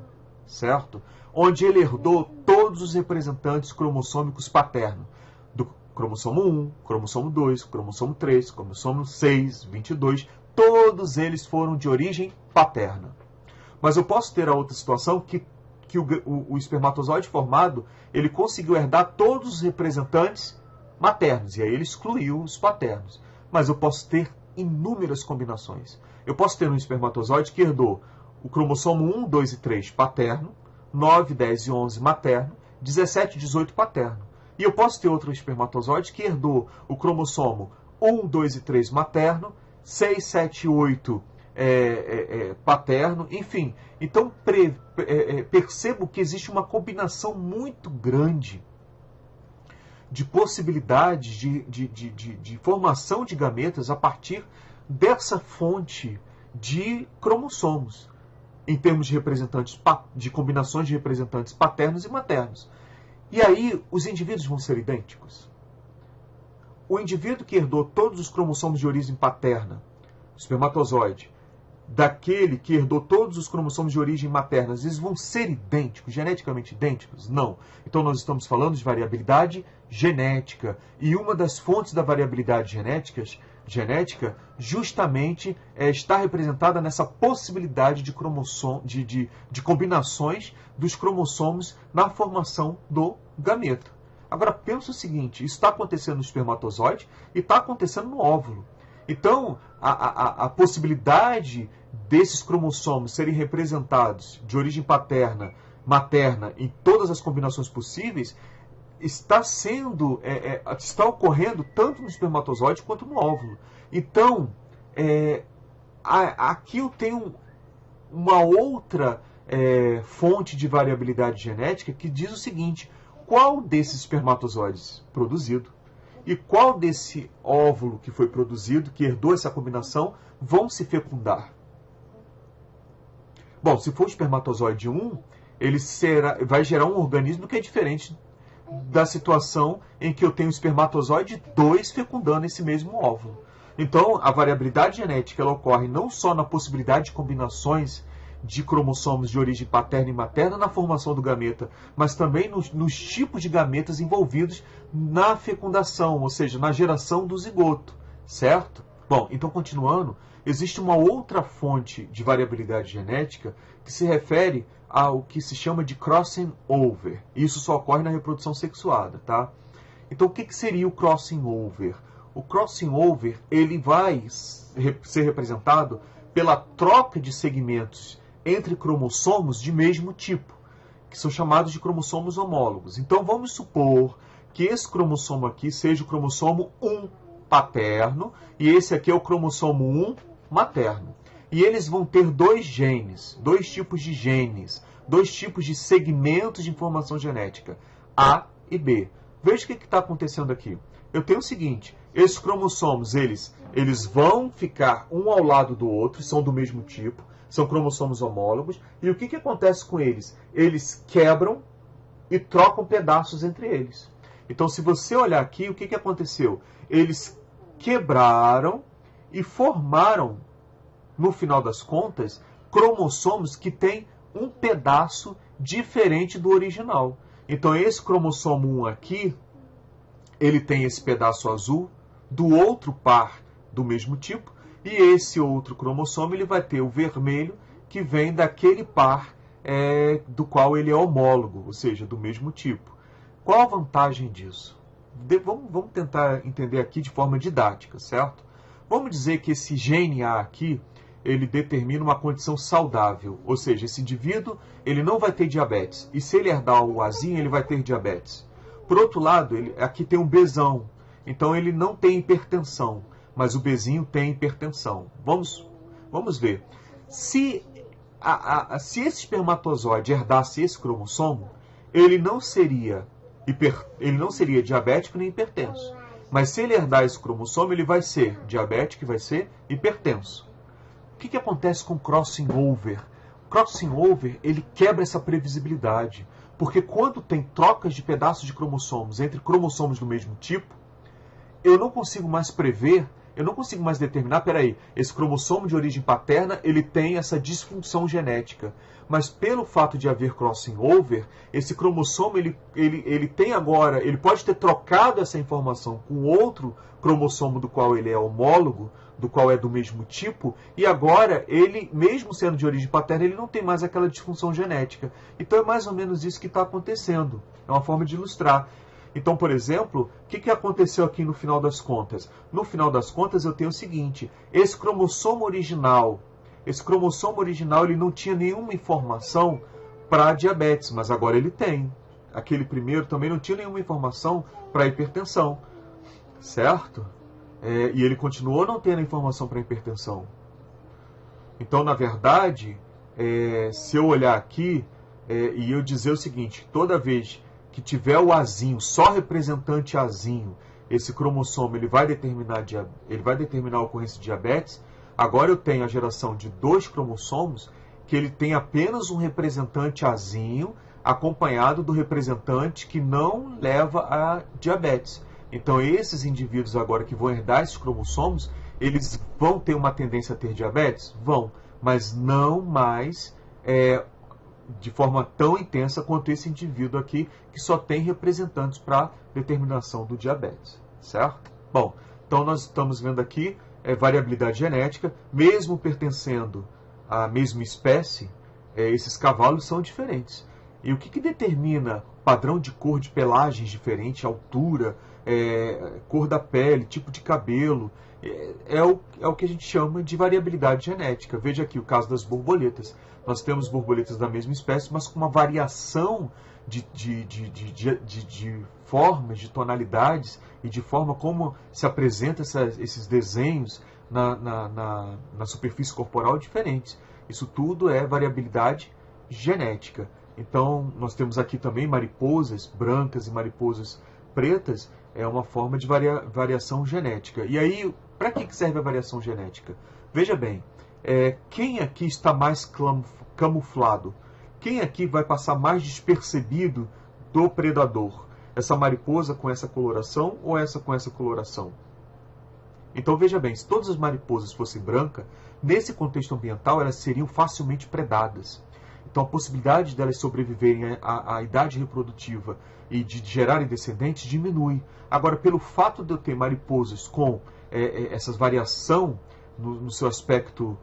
certo? Onde ele herdou todos os representantes cromossômicos paternos. Do cromossomo 1, cromossomo 2, cromossomo 3, cromossomo 6, 22. Todos eles foram de origem paterna. Mas eu posso ter a outra situação que o espermatozoide formado, ele conseguiu herdar todos os representantes maternos, e aí ele excluiu os paternos. Mas eu posso ter inúmeras combinações. Eu posso ter um espermatozoide que herdou o cromossomo 1, 2 e 3 paterno, 9, 10 e 11 materno, 17 e 18 paterno. E eu posso ter outro espermatozoide que herdou o cromossomo 1, 2 e 3 materno, 6, 7 e 8 paterno, enfim. Então percebo que existe uma combinação muito grande de possibilidades de formação de gametas a partir dessa fonte de cromossomos, em termos de representantes, de combinações de representantes paternos e maternos. E aí os indivíduos vão ser idênticos. O indivíduo que herdou todos os cromossomos de origem paterna, o espermatozoide, daquele que herdou todos os cromossomos de origem materna, eles vão ser idênticos, geneticamente idênticos? Não. Então nós estamos falando de variabilidade genética. E uma das fontes da variabilidade genética justamente está representada nessa possibilidade de combinações dos cromossomos na formação do gameta. Agora, pensa o seguinte, isso está acontecendo no espermatozoide e está acontecendo no óvulo. Então, a possibilidade desses cromossomos serem representados de origem paterna, materna, em todas as combinações possíveis, está ocorrendo tanto no espermatozoide quanto no óvulo. Então, aqui eu tenho uma outra fonte de variabilidade genética que diz o seguinte: qual desses espermatozoides produzido e qual desse óvulo que foi produzido, que herdou essa combinação, vão se fecundar? Bom, se for o espermatozoide 1, ele vai gerar um organismo que é diferente da situação em que eu tenho o espermatozoide 2 fecundando esse mesmo óvulo. Então, a variabilidade genética ela ocorre não só na possibilidade de combinações de cromossomos de origem paterna e materna na formação do gameta, mas também nos tipos de gametas envolvidos na fecundação, ou seja, na geração do zigoto, certo? Bom, então continuando, existe uma outra fonte de variabilidade genética que se refere ao que se chama de crossing over. Isso só ocorre na reprodução sexuada, tá? Então o que seria o crossing over? O crossing over ele vai ser representado pela troca de segmentos entre cromossomos de mesmo tipo, que são chamados de cromossomos homólogos. Então vamos supor que esse cromossomo aqui seja o cromossomo 1 paterno e esse aqui é o cromossomo 1 materno. E eles vão ter dois genes, dois tipos de genes, dois tipos de segmentos de informação genética, A e B. Veja o que está acontecendo aqui. Eu tenho o seguinte, esses cromossomos, eles vão ficar um ao lado do outro, são do mesmo tipo, são cromossomos homólogos, e o que acontece com eles? Eles quebram e trocam pedaços entre eles. Então, se você olhar aqui, o que aconteceu? Eles quebraram e formaram, no final das contas, cromossomos que têm um pedaço diferente do original. Então, esse cromossomo 1 aqui, ele tem esse pedaço azul do outro par do mesmo tipo, e esse outro cromossomo ele vai ter o vermelho, que vem daquele par do qual ele é homólogo, ou seja, do mesmo tipo. Qual a vantagem disso? Vamos tentar entender aqui de forma didática, certo? Vamos dizer que esse gene A aqui, ele determina uma condição saudável, ou seja, esse indivíduo ele não vai ter diabetes, e se ele herdar o Azinho, ele vai ter diabetes. Por outro lado, aqui tem um Bzão, então ele não tem hipertensão, mas o Bzinho tem hipertensão. Vamos ver. Se esse espermatozoide herdasse esse cromossomo, ele não seria diabético nem hipertenso. Mas se ele herdar esse cromossomo, ele vai ser diabético e vai ser hipertenso. O que acontece com crossing over? Crossing over, ele quebra essa previsibilidade. Porque quando tem trocas de pedaços de cromossomos entre cromossomos do mesmo tipo, eu não consigo mais prever, eu não consigo mais determinar, peraí, esse cromossomo de origem paterna, ele tem essa disfunção genética. Mas pelo fato de haver crossing over, esse cromossomo, ele tem agora, ele pode ter trocado essa informação com outro cromossomo do qual ele é homólogo, do qual é do mesmo tipo, e agora ele, mesmo sendo de origem paterna, ele não tem mais aquela disfunção genética. Então é mais ou menos isso que está acontecendo. É uma forma de ilustrar. Então, por exemplo, o que aconteceu aqui no final das contas? No final das contas, eu tenho o seguinte, esse cromossomo original ele não tinha nenhuma informação para diabetes, mas agora ele tem. Aquele primeiro também não tinha nenhuma informação para hipertensão, certo? E ele continuou não tendo informação para hipertensão. Então, na verdade, se eu olhar aqui e eu dizer o seguinte, toda vez que tiver o Azinho, só representante Azinho, esse cromossomo ele vai determinar a ocorrência de diabetes. Agora eu tenho a geração de 2 cromossomos que ele tem apenas um representante Azinho acompanhado do representante que não leva a diabetes. Então esses indivíduos agora que vão herdar esses cromossomos, eles vão ter uma tendência a ter diabetes? Vão, mas não mais de forma tão intensa quanto esse indivíduo aqui, que só tem representantes para determinação do diabetes, certo? Bom, então nós estamos vendo aqui variabilidade genética, mesmo pertencendo à mesma espécie, esses cavalos são diferentes. E o que determina padrão de cor de pelagens diferente, altura, cor da pele, tipo de cabelo, é o que a gente chama de variabilidade genética. Veja aqui o caso das borboletas. Nós temos borboletas da mesma espécie, mas com uma variação de formas, de tonalidades e de forma como se apresentam esses desenhos na superfície corporal diferentes. Isso tudo é variabilidade genética. Então, nós temos aqui também mariposas brancas e mariposas pretas, é uma forma de variação genética. E aí, para que serve a variação genética? Veja bem, quem aqui está mais camuflado? Quem aqui vai passar mais despercebido do predador? Essa mariposa com essa coloração ou essa com essa coloração? Então veja bem, se todas as mariposas fossem brancas, nesse contexto ambiental elas seriam facilmente predadas. Então a possibilidade delas sobreviverem à idade reprodutiva e de gerarem descendentes diminui. Agora, pelo fato de eu ter mariposas com essa variação no seu aspecto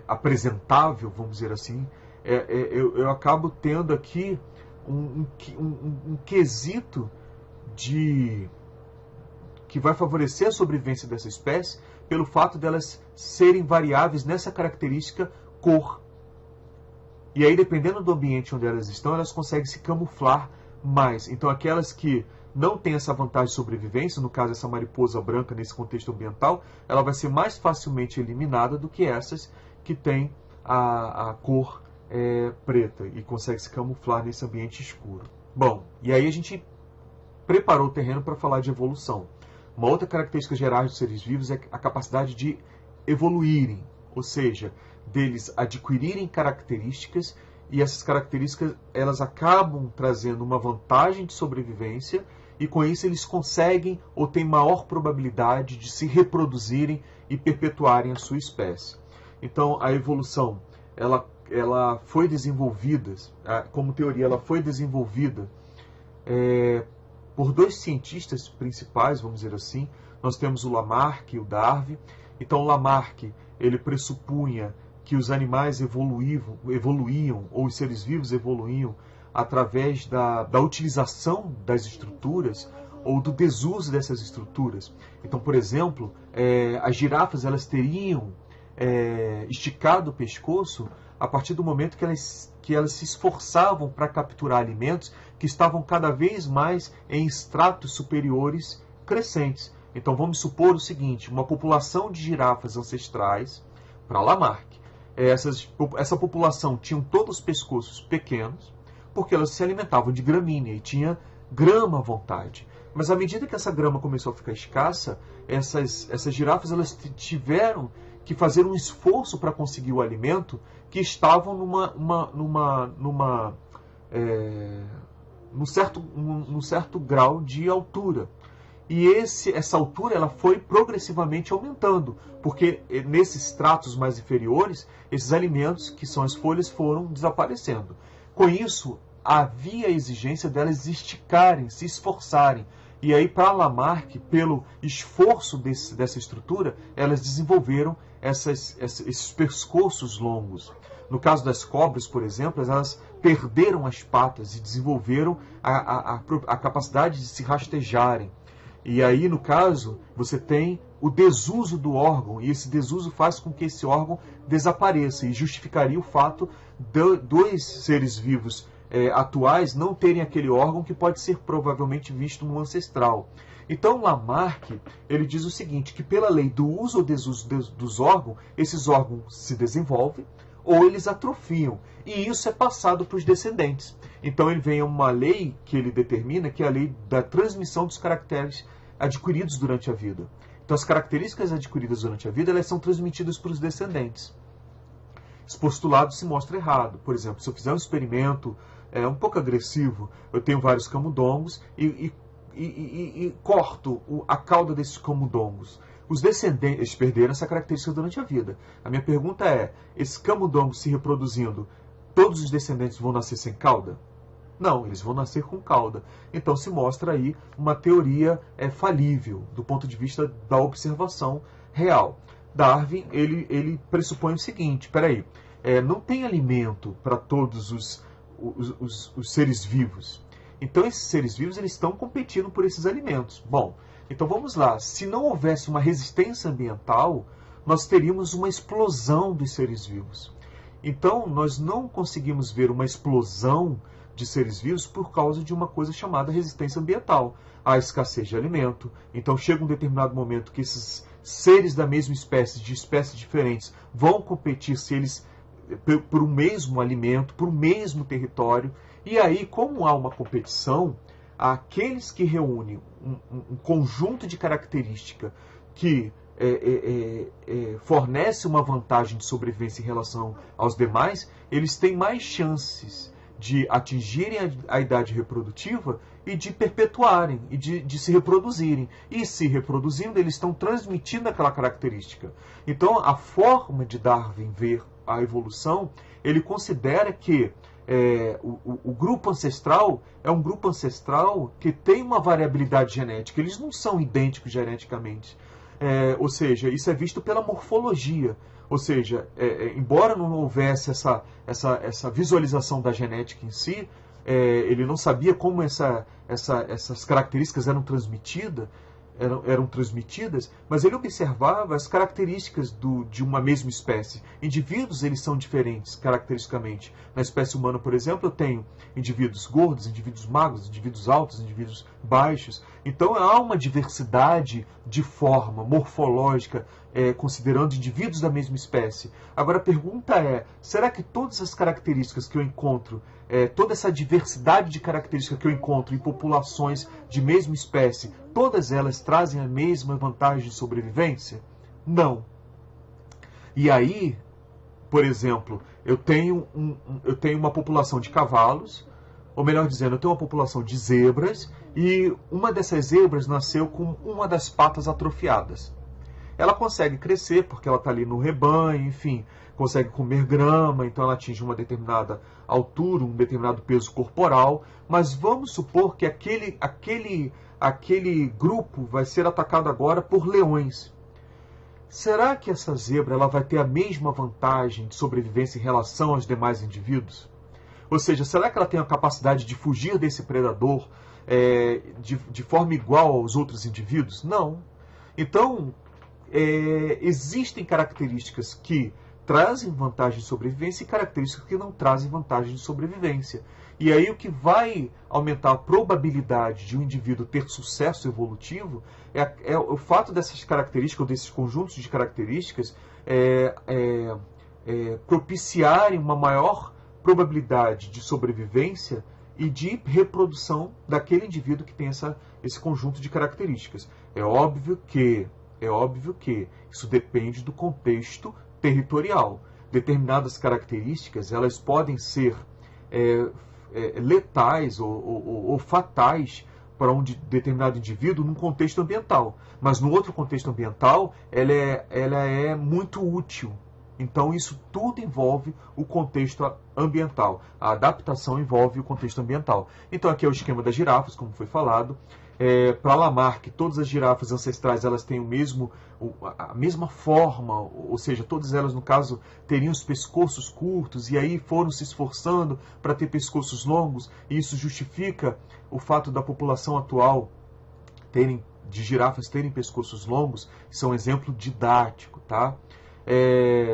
apresentável, vamos dizer assim, eu acabo tendo aqui um quesito que vai favorecer a sobrevivência dessa espécie pelo fato delas serem variáveis nessa característica cor. E aí, dependendo do ambiente onde elas estão, elas conseguem se camuflar mais. Então, aquelas que não têm essa vantagem de sobrevivência, no caso essa mariposa branca nesse contexto ambiental, ela vai ser mais facilmente eliminada do que essas que têm a cor preta e consegue se camuflar nesse ambiente escuro. Bom, e aí a gente preparou o terreno para falar de evolução. Uma outra característica geral dos seres vivos é a capacidade de evoluírem, ou seja, deles adquirirem características, e essas características elas acabam trazendo uma vantagem de sobrevivência, e com isso eles conseguem ou têm maior probabilidade de se reproduzirem e perpetuarem a sua espécie. Então a evolução ela foi desenvolvida, como teoria, ela foi desenvolvida por 2 cientistas principais, vamos dizer assim. Nós temos o Lamarck e o Darwin. Então, o Lamarck ele pressupunha que os animais evoluíam, ou os seres vivos evoluíam, através da utilização das estruturas ou do desuso dessas estruturas. Então, por exemplo, as girafas elas teriam esticado o pescoço a partir do momento que elas se esforçavam para capturar alimentos que estavam cada vez mais em estratos superiores crescentes. Então vamos supor o seguinte, uma população de girafas ancestrais, para Lamarck, essa população tinha todos os pescoços pequenos, porque elas se alimentavam de gramínea e tinha grama à vontade. Mas à medida que essa grama começou a ficar escassa, essas girafas elas tiveram que fazer um esforço para conseguir o alimento, que estavam num certo grau de altura. E essa altura ela foi progressivamente aumentando, porque nesses estratos mais inferiores, esses alimentos, que são as folhas, foram desaparecendo. Com isso, havia a exigência delas esticarem, se esforçarem. E aí, para Lamarck, pelo esforço dessa estrutura, elas desenvolveram esses pescoços longos. No caso das cobras, por exemplo, elas perderam as patas e desenvolveram a capacidade de se rastejarem. E aí, no caso, você tem o desuso do órgão, e esse desuso faz com que esse órgão desapareça, e justificaria o fato dos seres vivos atuais não terem aquele órgão que pode ser provavelmente visto no ancestral. Então, Lamarck ele diz o seguinte, que pela lei do uso ou desuso dos órgãos, esses órgãos se desenvolvem ou eles atrofiam, e isso é passado para os descendentes. Então, ele vem a uma lei que ele determina, que é a lei da transmissão dos caracteres adquiridos durante a vida. Então, as características adquiridas durante a vida, elas são transmitidas para os descendentes. Esse postulado se mostra errado. Por exemplo, se eu fizer um experimento um pouco agressivo, eu tenho vários camundongos e corto a cauda desses camundongos. Os descendentes perderam essa característica durante a vida. A minha pergunta é, esses camundongos se reproduzindo, todos os descendentes vão nascer sem cauda? Não, eles vão nascer com cauda. Então se mostra aí uma teoria falível do ponto de vista da observação real. Darwin ele pressupõe o seguinte, peraí, não tem alimento para todos os seres vivos. Então esses seres vivos eles estão competindo por esses alimentos. Bom, então vamos lá. Se não houvesse uma resistência ambiental, nós teríamos uma explosão dos seres vivos. Então nós não conseguimos ver uma explosão de seres vivos por causa de uma coisa chamada resistência ambiental. Há escassez de alimento. Então chega um determinado momento que esses seres da mesma espécie, de espécies diferentes, vão competir se eles por um mesmo alimento, por um mesmo território. E aí, como há uma competição, aqueles que reúnem um conjunto de características que fornece uma vantagem de sobrevivência em relação aos demais, eles têm mais chances de atingirem a idade reprodutiva e de perpetuarem, e de se reproduzirem. E se reproduzindo, eles estão transmitindo aquela característica. Então, a forma de Darwin ver a evolução, ele considera que o grupo ancestral é um grupo ancestral que tem uma variabilidade genética. Eles não são idênticos geneticamente. Ou seja, isso é visto pela morfologia. Ou seja, embora não houvesse essa visualização da genética em si, ele não sabia como essas características eram transmitidas, mas ele observava as características de uma mesma espécie. Indivíduos eles são diferentes caracteristicamente. Na espécie humana, por exemplo, eu tenho indivíduos gordos, indivíduos magros, indivíduos altos, indivíduos baixos. Então há uma diversidade de forma morfológica, considerando indivíduos da mesma espécie. Agora a pergunta é, será que todas as características que eu encontro, toda essa diversidade de características que eu encontro em populações de mesma espécie, todas elas trazem a mesma vantagem de sobrevivência? Não. E aí, por exemplo, eu tenho uma população de cavalos, ou melhor dizendo, eu tenho uma população de zebras, e uma dessas zebras nasceu com uma das patas atrofiadas. Ela consegue crescer porque ela está ali no rebanho, enfim, consegue comer grama, então ela atinge uma determinada altura, um determinado peso corporal, mas vamos supor que aquele grupo vai ser atacado agora por leões. será que essa zebra ela vai ter a mesma vantagem de sobrevivência em relação aos demais indivíduos? Ou seja, será que ela tem a capacidade de fugir desse predador de forma igual aos outros indivíduos? Não. Então, existem características que trazem vantagem de sobrevivência e características que não trazem vantagem de sobrevivência. E aí o que vai aumentar a probabilidade de um indivíduo ter sucesso evolutivo é o fato dessas características, ou desses conjuntos de características, propiciarem uma maior probabilidade de sobrevivência e de reprodução daquele indivíduo que tem esse conjunto de características. É óbvio que isso depende do contexto territorial. Determinadas características elas podem ser letais ou fatais para um determinado indivíduo num contexto ambiental, mas no outro contexto ambiental ela é muito útil. Então isso tudo envolve o contexto ambiental. A adaptação envolve o contexto ambiental. Então aqui é o esquema das girafas, como foi falado. Para Lamarck, todas as girafas ancestrais elas têm a mesma forma, ou seja, todas elas, no caso, teriam os pescoços curtos e aí foram se esforçando para ter pescoços longos, e isso justifica o fato da população atual de girafas terem pescoços longos. Isso é um exemplo didático, tá?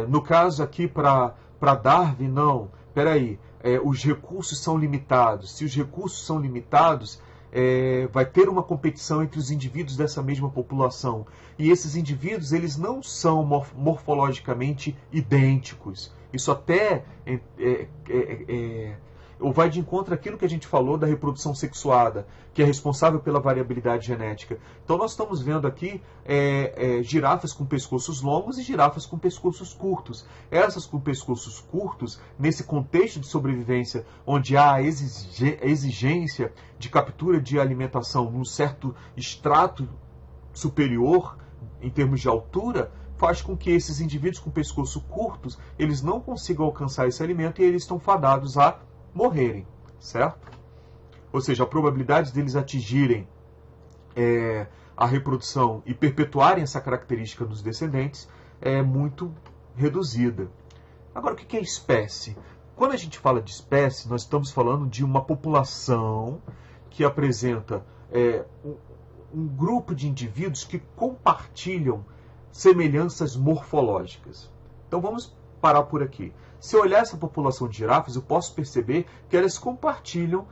No caso aqui para Darwin, não, peraí, os recursos são limitados. Se os recursos são limitados, vai ter uma competição entre os indivíduos dessa mesma população. E esses indivíduos eles não são morfologicamente idênticos. Isso até ou vai de encontro àquilo que a gente falou da reprodução sexuada, que é responsável pela variabilidade genética. Então nós estamos vendo aqui girafas com pescoços longos e girafas com pescoços curtos. Essas com pescoços curtos, nesse contexto de sobrevivência, onde há a exigência de captura de alimentação num certo extrato superior, em termos de altura, faz com que esses indivíduos com pescoço curtos, eles não consigam alcançar esse alimento e eles estão fadados a morrerem, certo? Ou seja, a probabilidade deles atingirem a reprodução e perpetuarem essa característica nos descendentes é muito reduzida. Agora, o que é espécie? Quando a gente fala de espécie, nós estamos falando de uma população que apresenta um grupo de indivíduos que compartilham semelhanças morfológicas. Então vamos parar por aqui. Se eu olhar essa população de girafas, eu posso perceber que elas compartilham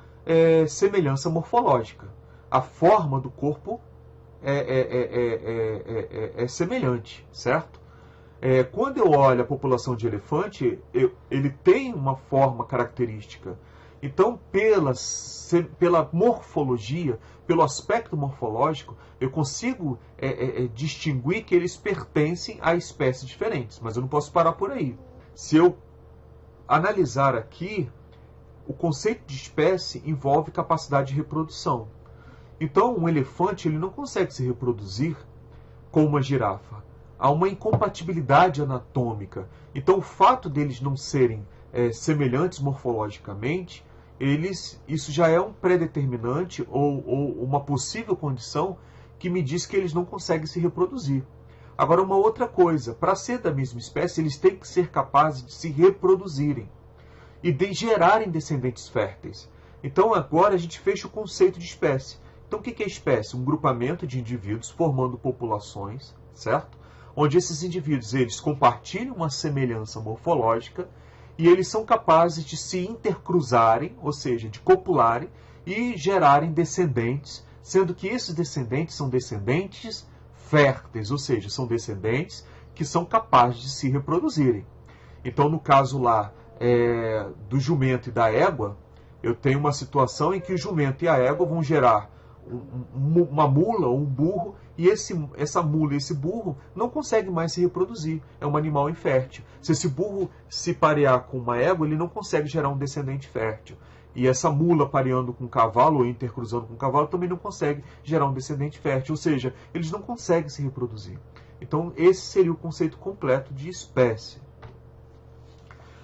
semelhança morfológica. A forma do corpo é semelhante, certo? Quando eu olho a população de elefante, ele tem uma forma característica. Então, pela morfologia, pelo aspecto morfológico, eu consigo distinguir que eles pertencem a espécies diferentes. Mas eu não posso parar por aí. Se eu analisar aqui, o conceito de espécie envolve capacidade de reprodução. Então, um elefante ele não consegue se reproduzir com uma girafa. Há uma incompatibilidade anatômica. Então, o fato deles não serem semelhantes morfologicamente, isso já é um pré-determinante ou uma possível condição que me diz que eles não conseguem se reproduzir. Agora, uma outra coisa, para ser da mesma espécie, eles têm que ser capazes de se reproduzirem e de gerarem descendentes férteis. Então, agora a gente fecha o conceito de espécie. Então, o que é espécie? Um grupamento de indivíduos formando populações, certo? Onde esses indivíduos eles compartilham uma semelhança morfológica e eles são capazes de se intercruzarem, ou seja, de copularem e gerarem descendentes, sendo que esses descendentes são descendentes férteis, ou seja, são descendentes que são capazes de se reproduzirem. Então, no caso lá do jumento e da égua, eu tenho uma situação em que o jumento e a égua vão gerar uma mula ou um burro, e essa mula e esse burro não conseguem mais se reproduzir. É um animal infértil. Se esse burro se parear com uma égua, ele não consegue gerar um descendente fértil. E essa mula pareando com um cavalo ou intercruzando com um cavalo também não consegue gerar um descendente fértil. Ou seja, eles não conseguem se reproduzir. Então, esse seria o conceito completo de espécie.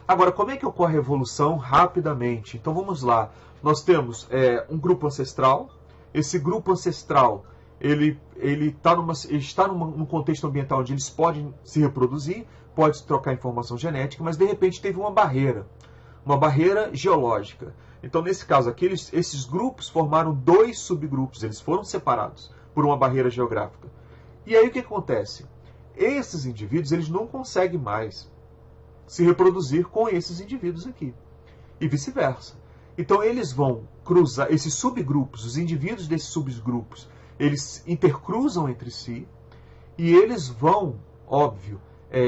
Agora, como é que ocorre a evolução rapidamente? Então, vamos lá. Nós temos um grupo ancestral. Esse grupo ancestral ele está num contexto ambiental onde eles podem se reproduzir, pode trocar informação genética, mas de repente teve uma barreira geológica. Então, nesse caso aqui, esses grupos formaram 2 subgrupos, eles foram separados por uma barreira geográfica. E aí o que acontece? Esses indivíduos eles não conseguem mais se reproduzir com esses indivíduos aqui, e vice-versa. Então, eles vão cruzar, esses subgrupos, os indivíduos desses subgrupos, eles intercruzam entre si, e eles vão, óbvio,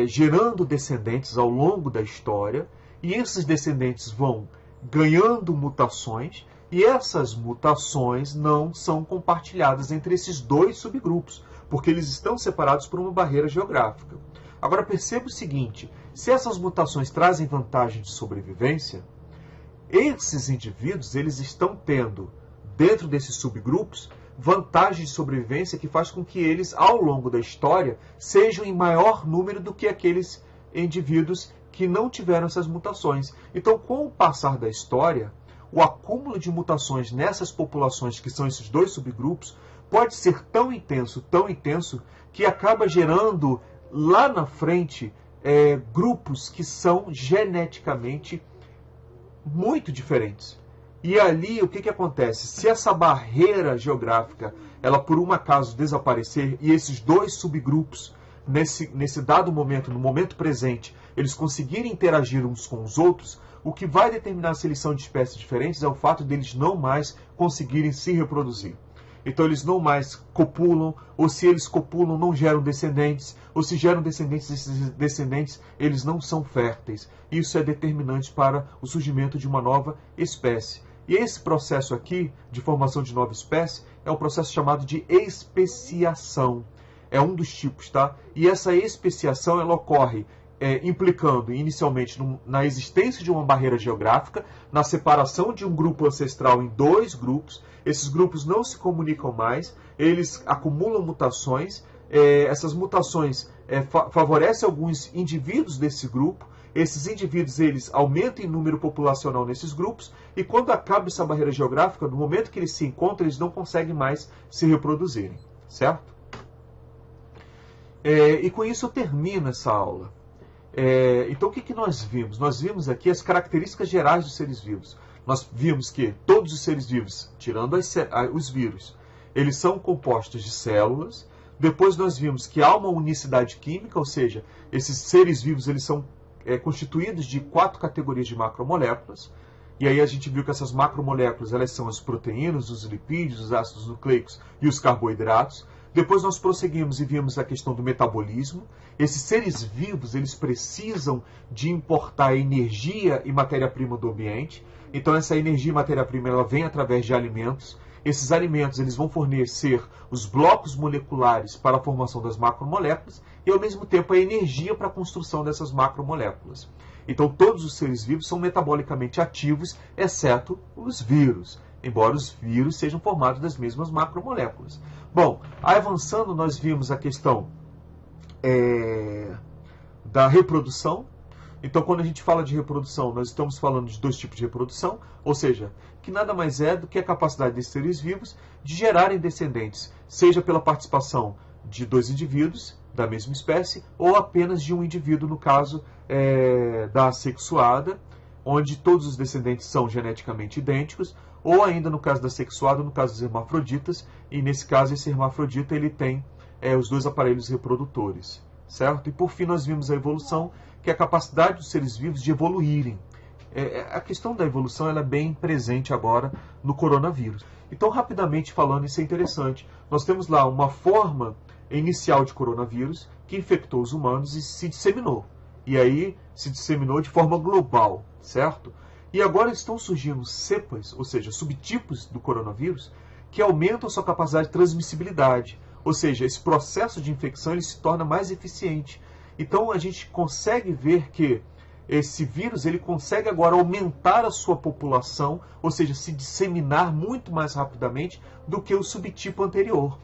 gerando descendentes ao longo da história, e esses descendentes vão ganhando mutações, e essas mutações não são compartilhadas entre esses 2 subgrupos, porque eles estão separados por uma barreira geográfica. Agora perceba o seguinte, se essas mutações trazem vantagem de sobrevivência, esses indivíduos eles estão tendo, dentro desses subgrupos, vantagem de sobrevivência que faz com que eles, ao longo da história, sejam em maior número do que aqueles indivíduos que não tiveram essas mutações. Então, com o passar da história, o acúmulo de mutações nessas populações, que são esses 2 subgrupos, pode ser tão intenso, que acaba gerando, lá na frente, grupos que são geneticamente muito diferentes. E ali, o que acontece? Se essa barreira geográfica, ela por um acaso desaparecer, e esses 2 subgrupos, nesse dado momento, no momento presente, eles conseguirem interagir uns com os outros, o que vai determinar se eles são de espécies diferentes é o fato deles não mais conseguirem se reproduzir. Então eles não mais copulam, ou se eles copulam não geram descendentes, ou se geram descendentes, esses descendentes eles não são férteis. Isso é determinante para o surgimento de uma nova espécie. E esse processo aqui, de formação de nova espécie, é um processo chamado de especiação. É um dos tipos, tá? E essa especiação, ela ocorre implicando inicialmente na existência de uma barreira geográfica, na separação de um grupo ancestral em 2 grupos. Esses grupos não se comunicam mais, eles acumulam mutações, essas mutações favorecem alguns indivíduos desse grupo, esses indivíduos eles aumentam em número populacional nesses grupos, e quando acaba essa barreira geográfica, no momento que eles se encontram, eles não conseguem mais se reproduzirem, certo? E com isso eu termino essa aula. Então o que nós vimos? Nós vimos aqui as características gerais dos seres vivos. Nós vimos que todos os seres vivos, tirando os vírus, eles são compostos de células. Depois nós vimos que há uma unicidade química, ou seja, esses seres vivos eles são constituídos de 4 categorias de macromoléculas. E aí a gente viu que essas macromoléculas elas são as proteínas, os lipídios, os ácidos nucleicos e os carboidratos. Depois nós prosseguimos e vimos a questão do metabolismo. Esses seres vivos, eles precisam de importar energia e matéria-prima do ambiente. Então essa energia e matéria-prima ela vem através de alimentos. Esses alimentos eles vão fornecer os blocos moleculares para a formação das macromoléculas e ao mesmo tempo a energia para a construção dessas macromoléculas. Então todos os seres vivos são metabolicamente ativos, exceto os vírus, embora os vírus sejam formados das mesmas macromoléculas. Bom, avançando, nós vimos a questão da reprodução. Então, quando a gente fala de reprodução, nós estamos falando de 2 tipos de reprodução, ou seja, que nada mais é do que a capacidade desses seres vivos de gerarem descendentes, seja pela participação de 2 indivíduos da mesma espécie, ou apenas de um indivíduo, no caso da assexuada, onde todos os descendentes são geneticamente idênticos, ou ainda no caso da sexuada, no caso dos hermafroditas, e nesse caso esse hermafrodita ele tem os 2 aparelhos reprodutores, certo? E por fim nós vimos a evolução, que é a capacidade dos seres vivos de evoluírem. A questão da evolução ela é bem presente agora no coronavírus. Então, rapidamente falando, isso é interessante. Nós temos lá uma forma inicial de coronavírus que infectou os humanos e se disseminou. E aí se disseminou de forma global, certo? E agora estão surgindo cepas, ou seja, subtipos do coronavírus, que aumentam sua capacidade de transmissibilidade. Ou seja, esse processo de infecção ele se torna mais eficiente. Então a gente consegue ver que esse vírus ele consegue agora aumentar a sua população, ou seja, se disseminar muito mais rapidamente do que o subtipo anterior.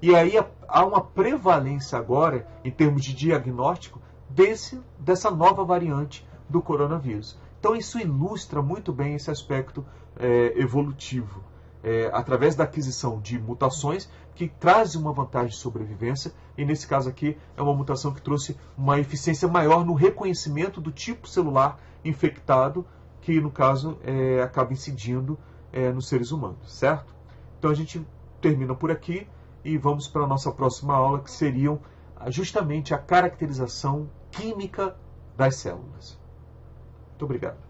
E aí há uma prevalência agora, em termos de diagnóstico, dessa nova variante do coronavírus. Então isso ilustra muito bem esse aspecto evolutivo. através da aquisição de mutações que trazem uma vantagem de sobrevivência, e nesse caso aqui é uma mutação que trouxe uma eficiência maior no reconhecimento do tipo celular infectado, que no caso acaba incidindo nos seres humanos, certo? Então a gente termina por aqui e vamos para a nossa próxima aula, que seriam justamente a caracterização química das células. Muito obrigado.